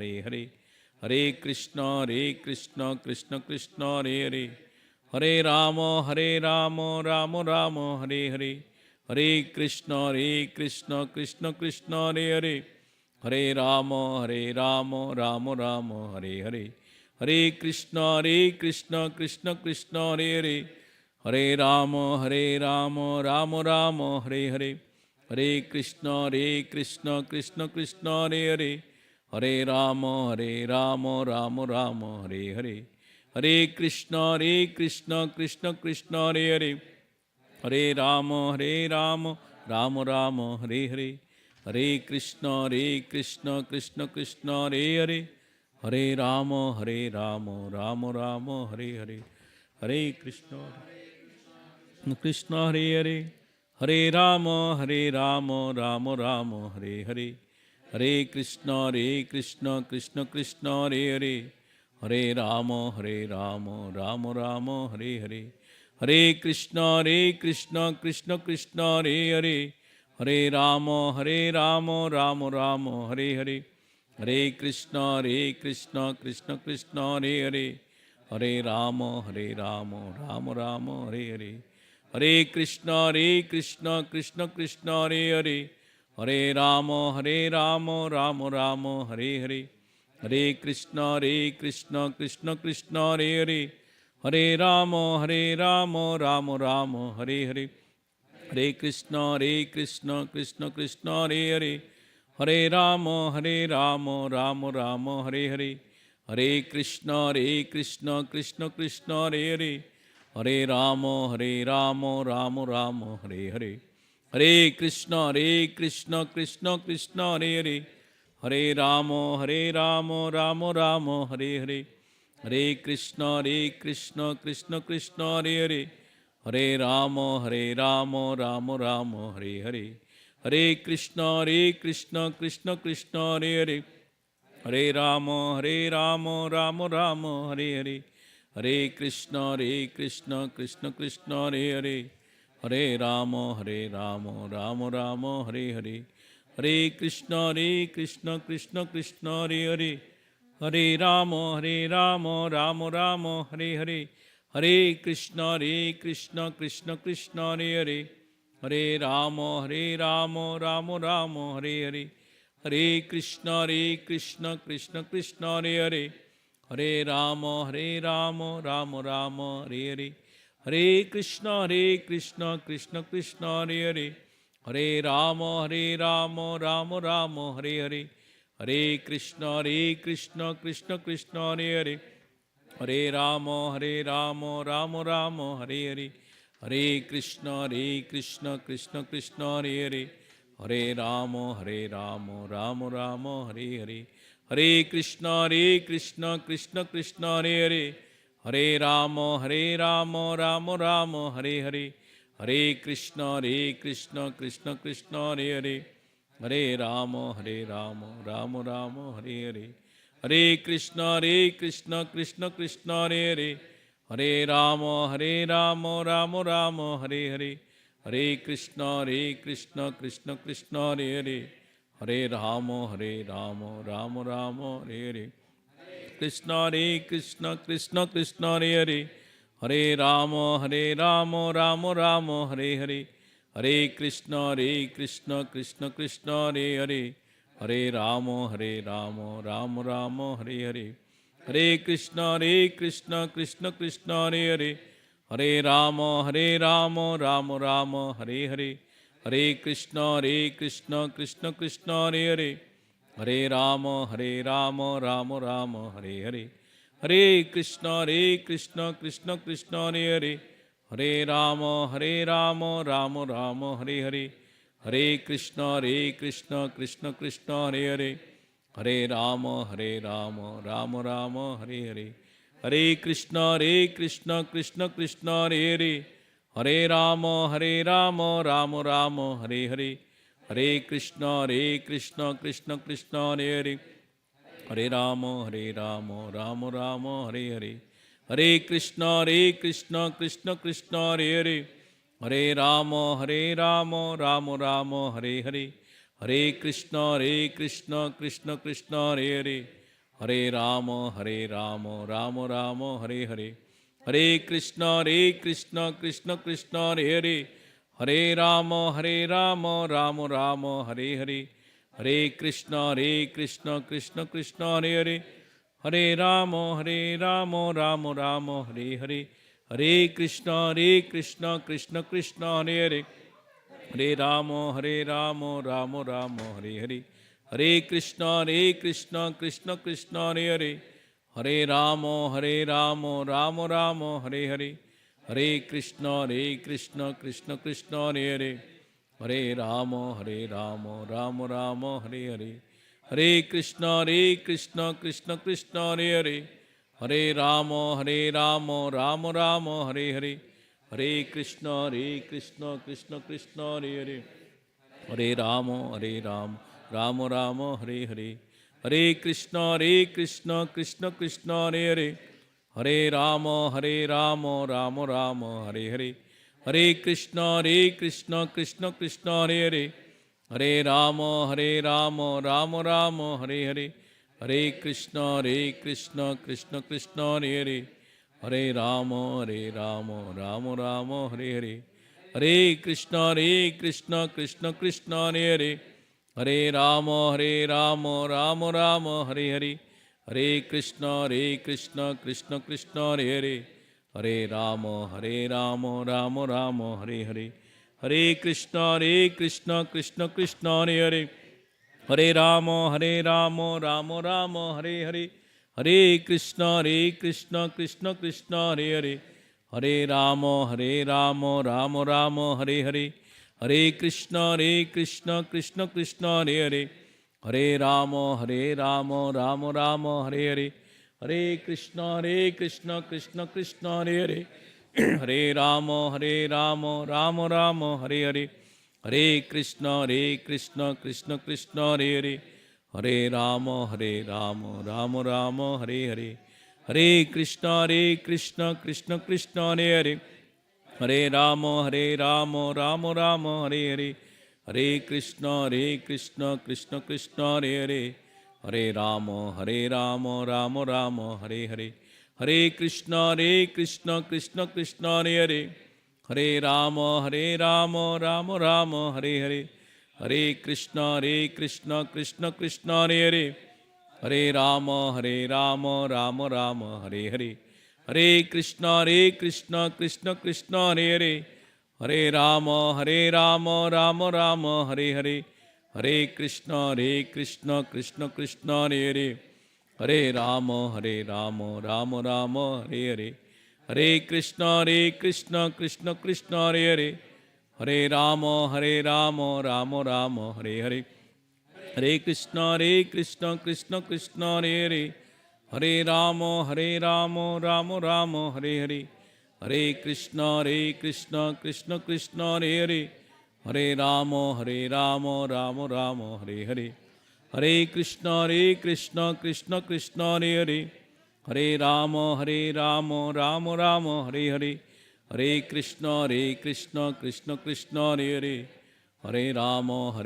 Hare Hare. Hare Krishna, Krishna Krishna, Hare Hare. Hare Rama, Rama Rama, Hare Hare. Hare Krishna, Krishna Krishna, Hare Hare. Hare Rama, Rama Rama, Hare Hare. Hare Krishna, Krishna Krishna, Hare Hare. Hare Rama, Rama Rama, Hare Hare. Hare Krishna, Krishna Krishna, Hare Hare. Hare Rama, Rama Rama, Hare Hare. Hare Krishna, Krishna Krishna, Hare Hare. Hare Rama, Rama Rama, Hare Hare. Hare Krishna, Krishna Krishna, Hare Hare. Hare Rama, Rama Rama, Hare Hare. Hare Krishna, Krishna Krishna, Hare Hare. Hare Rama, Rama Rama, Hare Hare. Hare Krishna, Krishna Hare Hare. Hare Rama, Rama Rama, Hare Hare. Hare Krishna, Krishna Krishna, Hare Hare. Hare Rama, Rama Rama, Hare Hare. Hare Krishna, Krishna Krishna, Hare Hare. Hare Rama, Rama Rama, Hare Hare. Hare Krishna, Krishna Krishna, Hare Hare. Hare Rama, Rama Rama, Hare Hare. Hare Krishna, Krishna Krishna, Hare Hare. Hare Rama, Rama Rama, Hare Hare. Hare Krishna, Krishna Krishna, Hare Hare. Hare Rama, Rama Rama, Hare Hare. Hare Krishna, Krishna Krishna, Hare Hare. Hare Rama, Rama Rama, Hare Hare. Hare Krishna, Krishna Krishna, Hare Hare. Hare Rama, Rama Rama, Hare Hare. Hare Krishna, Krishna Krishna, Hare Hare. Hare Ramo, Ramo Ramo, Hare Hare. Hare Krishna, Krishna Krishna, Hare Hare. Hare Ramo, Ramo Ramo, Hare Hare. Hare Krishna, Krishna Krishna, Hare Hare. Hare Ramo, Ramo Ramo, Hare Hare. Hare Krishna, Krishna Krishna, Hare Hare. Hare Ramo, Ramo Ramo, Hare Hare. Hare Krishna, Krishna Krishna, Hare Hare. Hare Ramo, Ramo Ramo, Hare Hare. Hare Krishna, Krishna Krishna, Hare Hare. Hare Ramo, Ramo Ramo, Hare Hare. Hare Krishna, Krishna Krishna, Hare Hare. Hare Ramo, Ramo Ramo, Hare Hare. Hare Krishna, Krishna Krishna, Hare Hare. Hare Ramo, Ramo Ramo, Hare Hare. Hare Krishna, Krishna Krishna, Hare Hare. Hare Ramo, Ramo Ramo, Hare Hare. Hare Krishna, Krishna Krishna, Hare Hare. Hare Ramo, Ramo Ramo, Hare Hare. Hare Krishna, Krishna Krishna, Hare Hare. Hare Ramo, Ramo Ramo, Hare Hare. Hare Krishna, Krishna Krishna, Hare Hare. Hare Ramo, Ramo Ramo, Hare Hare. Hare Krishna, Krishna Krishna, Hare Hare. Hare Ramo, Ramo Ramo, Hare Hare. Hare Krishna, Krishna Krishna, Hare Hare. Hare Ramo, Ramo Ramo, Hare Hare. Krishna, Krishna Krishna, Hare Hare. Hare Ramo, Ramo Ramo, Hare Hare. Hare Krishna, Krishna Krishna, Hare Hare. Hare Ramo, Ramo Ramo, Hare Hare. Hare Krishna, Krishna Krishna, Hare Hare. Hare Ramo, Ramo Ramo, Hare Hare. Hare Krishna, Krishna Krishna, Hare Hare. Hare Ramo, Ramo Ramo, Hare Hare. Hare Krishna, Krishna Krishna, Hare Hare. Hare Ramo, Ramo Ramo, Hare Hare. Hare Krishna, Krishna Krishna, Hare Hare. Hare Ramo, Ramo Ramo, Hare Hare. Hare Krishna, Krishna Krishna, Hare Hare. Hare Ramo, Ramo Ramo, Hare Hare. Hare Krishna, Krishna Krishna, Hare Hare. Hare Ramo, Ramo Ramo, Hare Hare. Hare Krishna, Krishna Krishna, Hare Hare. Hare Ramo, Ramo Ramo, Hare Hare. Hare Krishna, Krishna Krishna, Hare Hare. Hare Ramo, Ramo Ramo, Hare Hare. Hare Krishna, Krishna Krishna, Hare Hare. Hare Ramo, Ramo Ramo, Hare Hare. Hare Krishna, Krishna Krishna, Hare Hare. Hare Ramo, Ramo Ramo, Hare Hare. Hare Krishna, Krishna Krishna, Hare Hare. Hare Ramo, Ramo Ramo, Hare Hare. Hare Krishna, Krishna Krishna, Hare Hare. Hare Ramo, Ramo Ramo, Hare Hare. Hare Krishna, Krishna Krishna, Hare Hare. Hare Ramo, Ramo Ramo, Hare Hare. Hare Krishna, Krishna Krishna, Hare Hare. Hare Ramo, Ramo Ramo, Hare Hare. Hare Krishna, Krishna Krishna, Hare Hare. Hare Ramo, Ramo Ramo, Hare Hare. Hare Krishna, Krishna Krishna, Hare Hare. Hare Ramo, Ramo Ramo, Hare Hare. Hare Krishna, Krishna Krishna, Hare Hare. Hare Ramo, Ramo Ramo, Hare Hare. Hare Krishna, Krishna Krishna, Hare Hare. Hare Ramo, Ramo Ramo, Hare Hare. Hare Krishna, Krishna Krishna, Hare Hare. Hare Ramo, Ramo Ramo, Hare Hare. Hare Krishna, Krishna Krishna, Hare Hare. Hare Ramo, Ramo Ramo, Hare Hare. Hare Krishna, Krishna Krishna, Hare Hare. Hare Ramo, Ramo Ramo, Hare Hare. Hare Krishna, Krishna Krishna, Hare Hare. Hare Ramo, Ramo Ramo, Hare Hare. Hare Krishna, Krishna Krishna, Hare Hare. Hare Rama, Rama Rama, Hare Hare. Hare Krishna, Krishna Krishna, Hare Hare. Hare Rama, Rama Rama, Hare Hare. Hare Krishna, Krishna Krishna, Hare Hare. Hare Rama, Rama Rama, Hare Hare. Hare Krishna, Krishna Krishna, Hare Hare. Hare Rama, Rama Rama, Hare Hare. Hare Krishna, Krishna Krishna, Hare Hare. Hare Rama, Rama Rama, Hare Hare. Hare Krishna, Krishna Krishna, Hare Hare. Hare Rama, Rama Rama, Hare Hare. Hare Krishna, Krishna Krishna, Hare Hare. Hare Rama, Rama Rama, Hare Hare. Hare Krishna, Krishna Krishna, Hare Hare. Hare Rama, Rama Rama, Hare Hare. Hare Krishna, Krishna Krishna, Hare Hare. Hare Rama, Rama Rama, Hare Hare. Hare Krishna, Krishna Krishna, Hare Hare. Hare Rama, Rama Rama, Hare Hare. Hare Krishna, Krishna Krishna, Hare Hare. Hare Rama, Rama Rama, Hare Hare. Hare Krishna, Krishna Krishna, Hare Hare. Hare Rama, Rama Rama, Hare Hare. Hare Krishna, Krishna Krishna, Hare Hare. Hare Rama, Rama Rama, Hare Hare. Hare Krishna, Krishna Krishna, Hare Hare. Hare Rama,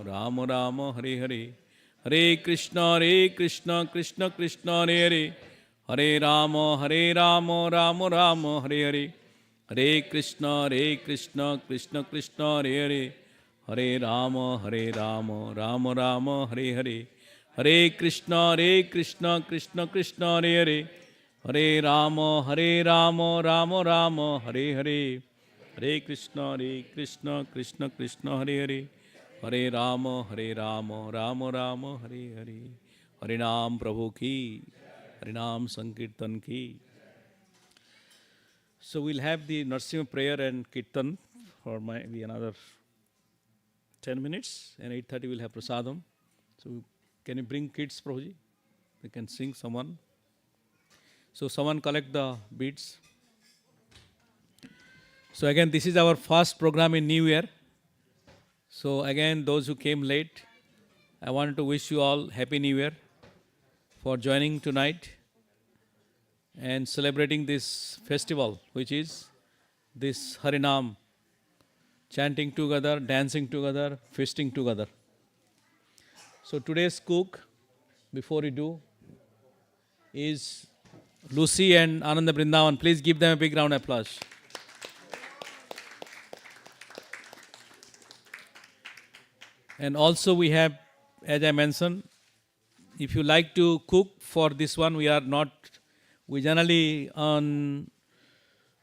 Rama Rama, Hare Hare. Hare Krishna, Krishna Krishna, Hare Hare. Hare Rama, Rama Rama, Hare Hare. Hare Krishna, Krishna Krishna, Hare Hare. Hare Rama, Rama Rama, Hare Hare. Hare Krishna, Krishna Krishna, Hare Hare. Hare Rama, Rama Rama, Hare Hare. Hare Krishna, Krishna Krishna, Hare Hare. Hare Rama, Rama Rama, Hare Hare. Hare Nam Prabhu ki, Hare Nam Sankirtan ki. So we'll have the Narsimha prayer and Kirtan for maybe another 10 minutes, and 8:30 we'll have Prasadam. So can you bring kids, Prabhuji? They can sing someone. So someone collect the beads. So again, this is our first program in New Year. So again, those who came late, I wanted to wish you all Happy New Year for joining tonight and celebrating this festival, which is this Harinam, chanting together, dancing together, feasting together. So today's cook, before we do, is Lucy and Ananda Brindavan. Please give them a big round of applause. And also we have, as I mentioned, if you like to cook for this one, we generally on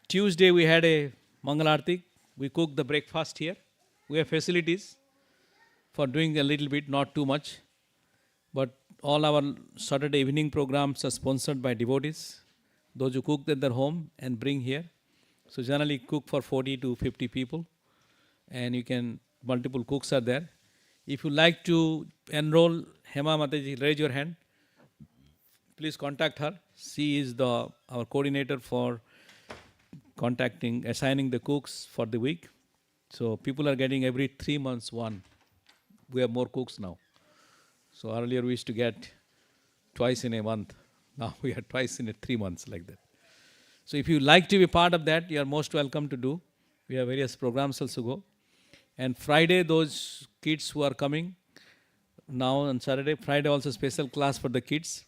Tuesday we had a Mangalartik. We cook the breakfast here. We have facilities for doing a little bit, not too much. But all our Saturday evening programs are sponsored by devotees. Those who cook at their home and bring here. So generally cook for 40 to 50 people. And you can, multiple cooks are there. If you like to enroll Hema Mataji, raise your hand. Please contact her. She is our coordinator for assigning the cooks for the week. So people are getting every 3 months one. We have more cooks now. So earlier we used to get twice in a month. Now we are twice in 3 months, like that. So if you like to be part of that, you are most welcome to do. We have various programs also go. And Friday, those kids who are coming now on Saturday, Friday also special class for the kids,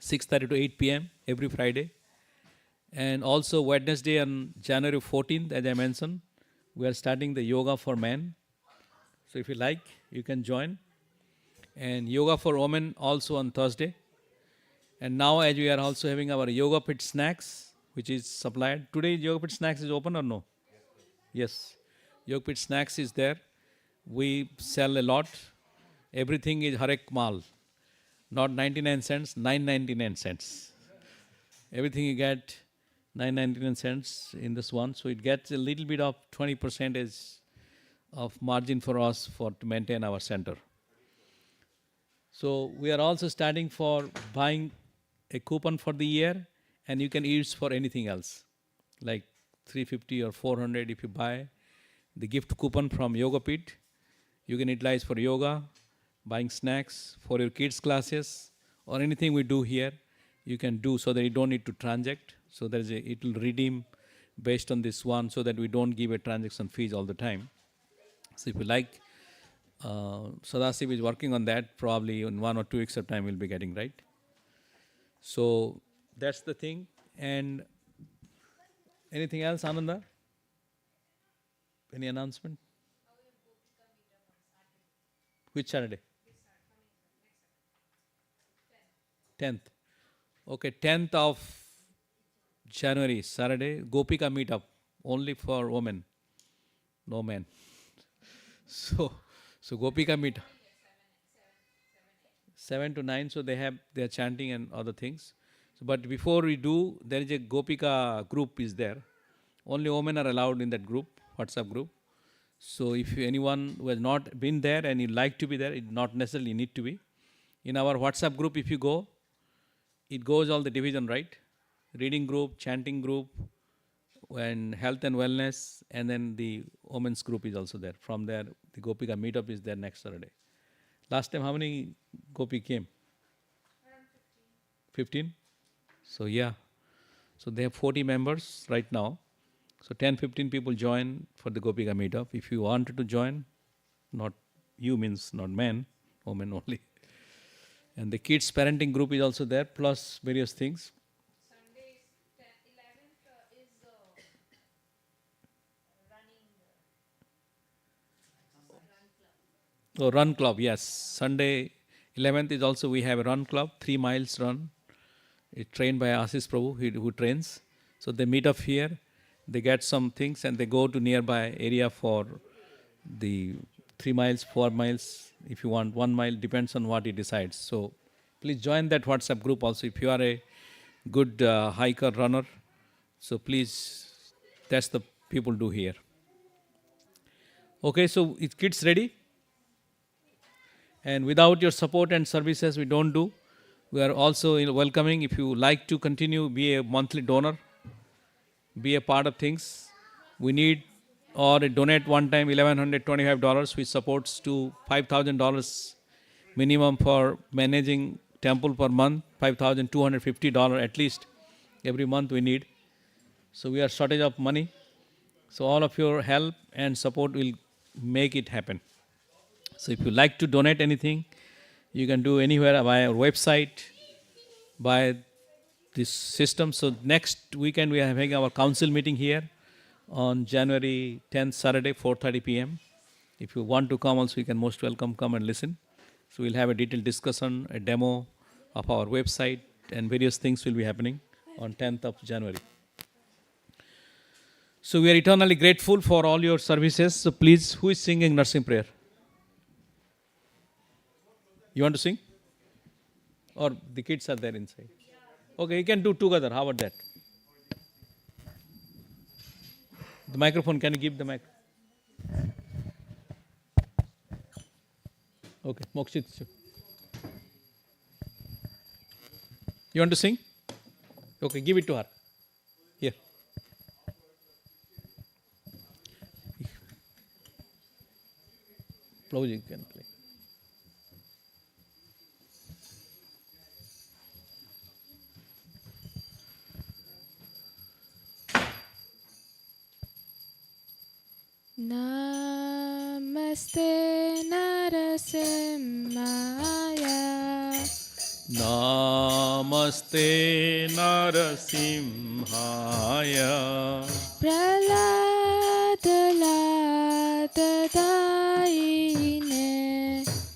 6:30 to 8 p.m. every Friday. And also Wednesday on January 14th, as I mentioned, we are starting the yoga for men. So if you like, you can join. And yoga for women also on Thursday. And now as we are also having our Yoga Pit snacks, which is supplied. Today Yoga Pit snacks is open or no? Yes. Yoga Pit snacks is there. We sell a lot. Everything is Harek Mal. Not 99 cents, 9.99 cents. Everything you get 9.99 cents in this one. So it gets a little bit of 20% of margin for us to maintain our center. So we are also starting for buying a coupon for the year, and you can use for anything else, like 350 or 400 if you buy the gift coupon from Yoga Pit. You can utilize for yoga, buying snacks for your kids' classes, or anything we do here. You can do so that you don't need to transact. So it will redeem based on this one, so that we don't give a transaction fees all the time. So if you like, Sadasiv is working on that. Probably in 1 or 2 weeks of time we'll be getting, right? So that's the thing. And anything else, Ananda? Any announcement? Which Saturday? 10th. Okay, 10th of January, Saturday, Gopika meetup, only for women, no men. So Gopika meetup. 7 to 9, so they are chanting and other things. So, but before we do, there is a Gopika group is there. Only women are allowed in that group, WhatsApp group. So if anyone who has not been there and you like to be there, it not necessarily need to be. In our WhatsApp group, if you go, it goes all the division, right? Reading group, chanting group, and health and wellness, and then the women's group is also there. From there, the Gopika meetup is there next Saturday. Last time, how many Gopi came? 15? So yeah. So they have 40 members right now. So 10-15 people join for the Gopika meetup. If you wanted to join, not you means not men, women only. And the kids parenting group is also there, plus various things. Sunday is 11th is running. Oh, run club, yes. Sunday 11th is also we have a run club, 3 miles run. It's trained by Ashish Prabhu, who trains. So they meet up here. They get some things and they go to nearby area for the 3 miles, 4 miles. If you want 1 mile, depends on what he decides. So please join that WhatsApp group also if you are a good hiker, runner. So please, that's the people do here. Okay, so is kids ready? And without your support and services, we don't do. We are also welcoming, if you like to continue, be a monthly donor, be a part of things. We need, or donate one time $1,125, which supports to $5,000 minimum for managing temple per month, $5,250 at least every month we need. So we are shortage of money. So all of your help and support will make it happen. So if you like to donate anything, you can do anywhere by our website, by this system. So next weekend we are having our council meeting here on January 10th, Saturday, 4:30 p.m. If you want to come also, you can most welcome come and listen. So we'll have a detailed discussion, a demo of our website, and various things will be happening on 10th of January. So we are eternally grateful for all your services. So please, who is singing nursing prayer? You want to sing? Or the kids are there inside? Okay, you can do together. How about that? The microphone, can you give the mic? Okay, Mokshit. You want to sing? Okay, give it to her. Here. Prabhuji, you can play. Namaste Narasimhaya. Namaste Narasimhaya. Praladaladaine.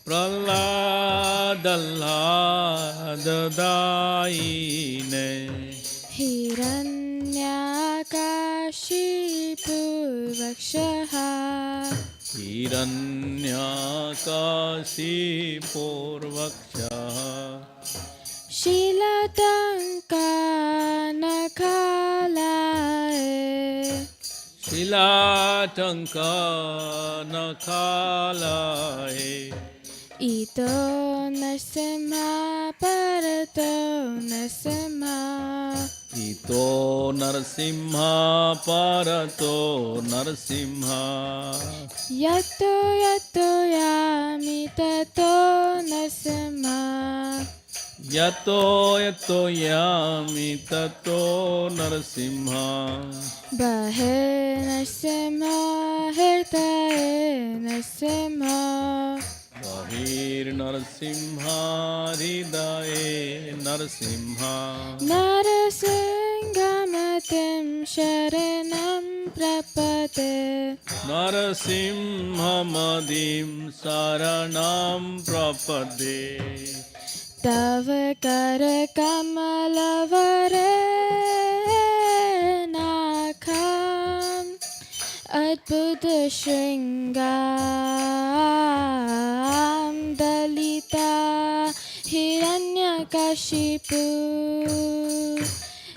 Praladaladaine. Hiranyakashipurvakshaha. Hiranyakashipurvakshaha. Shilatankanakalae. Shilatankanakalae. Ito Narsimha Parato Narsimha. Ito Narasimha Parato Narasimha. Yato Yato Yami Tato Narsimha. Yato Yato Yami Tato Narasimha. Bahe Narsimha Hirtaye Narsimha. Bahir Narasimha Hridaye Narasimha. Narasingamatim Sharanam Prapate. Narasimha Madim Saranam Prapade. Tava Kara Kamalavare Nakham Adbhuta Shringam Dalita Hiranyakashipu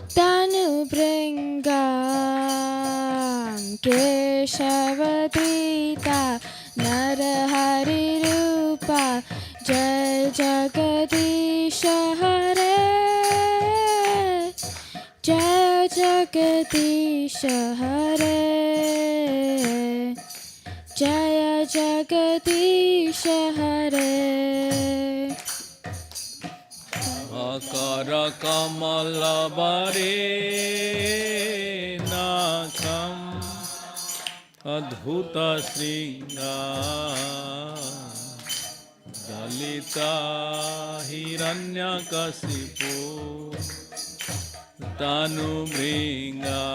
Tanu Bringam Keshavadrita Narahari Rupa Jai Jagadisha Hare Jai Jagadisha Hare Jaya Jagadisha Hare. Akara Kamala Bare Nakam Adhuta Sringa Dalita Hiranyakasipu Tanu Bringa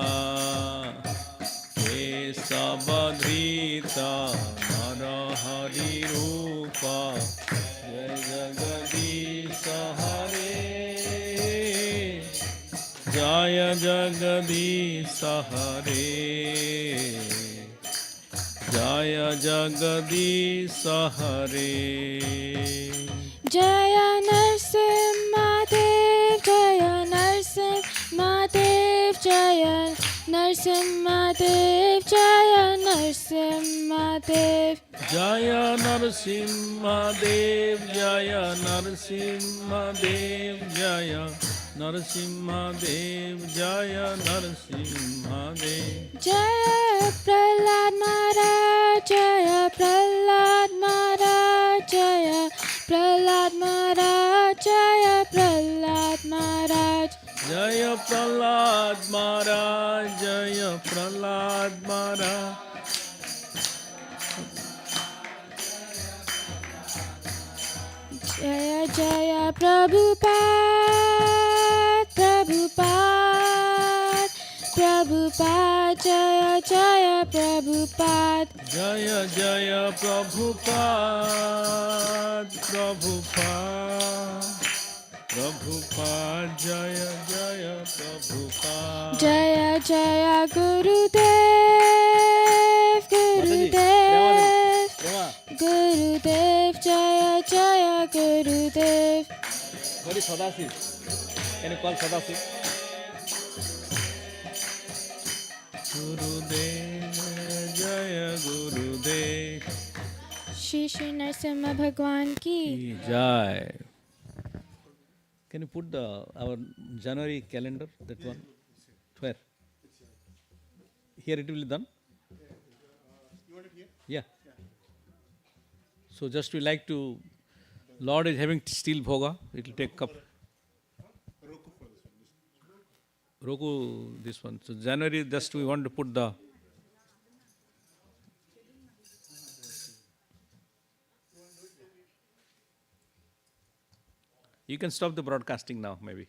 Kesabadhrita Narahari Rupa Jai Jagadisha Hare Jaya Jagadisha Hare Jaya Jagadisha Hare. Jaya Narsimha Dev, Jaya Narsimha Dev, Jaya Narsimha Dev, Jaya Narsimha Dev. Jaya Narasimha Dev, Jaya Narasimha Dev, Jaya Narasimha Dev, Jaya Narasimha Dev. Jaya Prahlad Maharaj, Jaya Prahlad Maharaj, Jaya Prahlad Maharaj, Jaya Prahlad Maharaj. Jaya Prahlad Maharaj, Jaya Prahlad Maharaj. Jaya Jaya Prabhupada, Prabhupada, Prabhupada, Jaya Jaya Prabhupada. Jaya Jaya Prabhupada, Prabhupada, Prabhupada, Jaya Jaya Prabhupada. Jaya Jaya Gurudev, Gurudev, Gurudev, Jaya Jaya Gurudev. What is Sadasiv? Can you call Sadasiv? Gurudev, Jaya Gurudev. Shri Shri Narasimha Bhagwan ki. Jai. Can you put our January calendar, that one? Where? Here it will be done? Yeah. So just we like to, Lord is having steel bhoga, it will take cup. Roku, this one. So January, just we want to put the. You can stop the broadcasting now, maybe.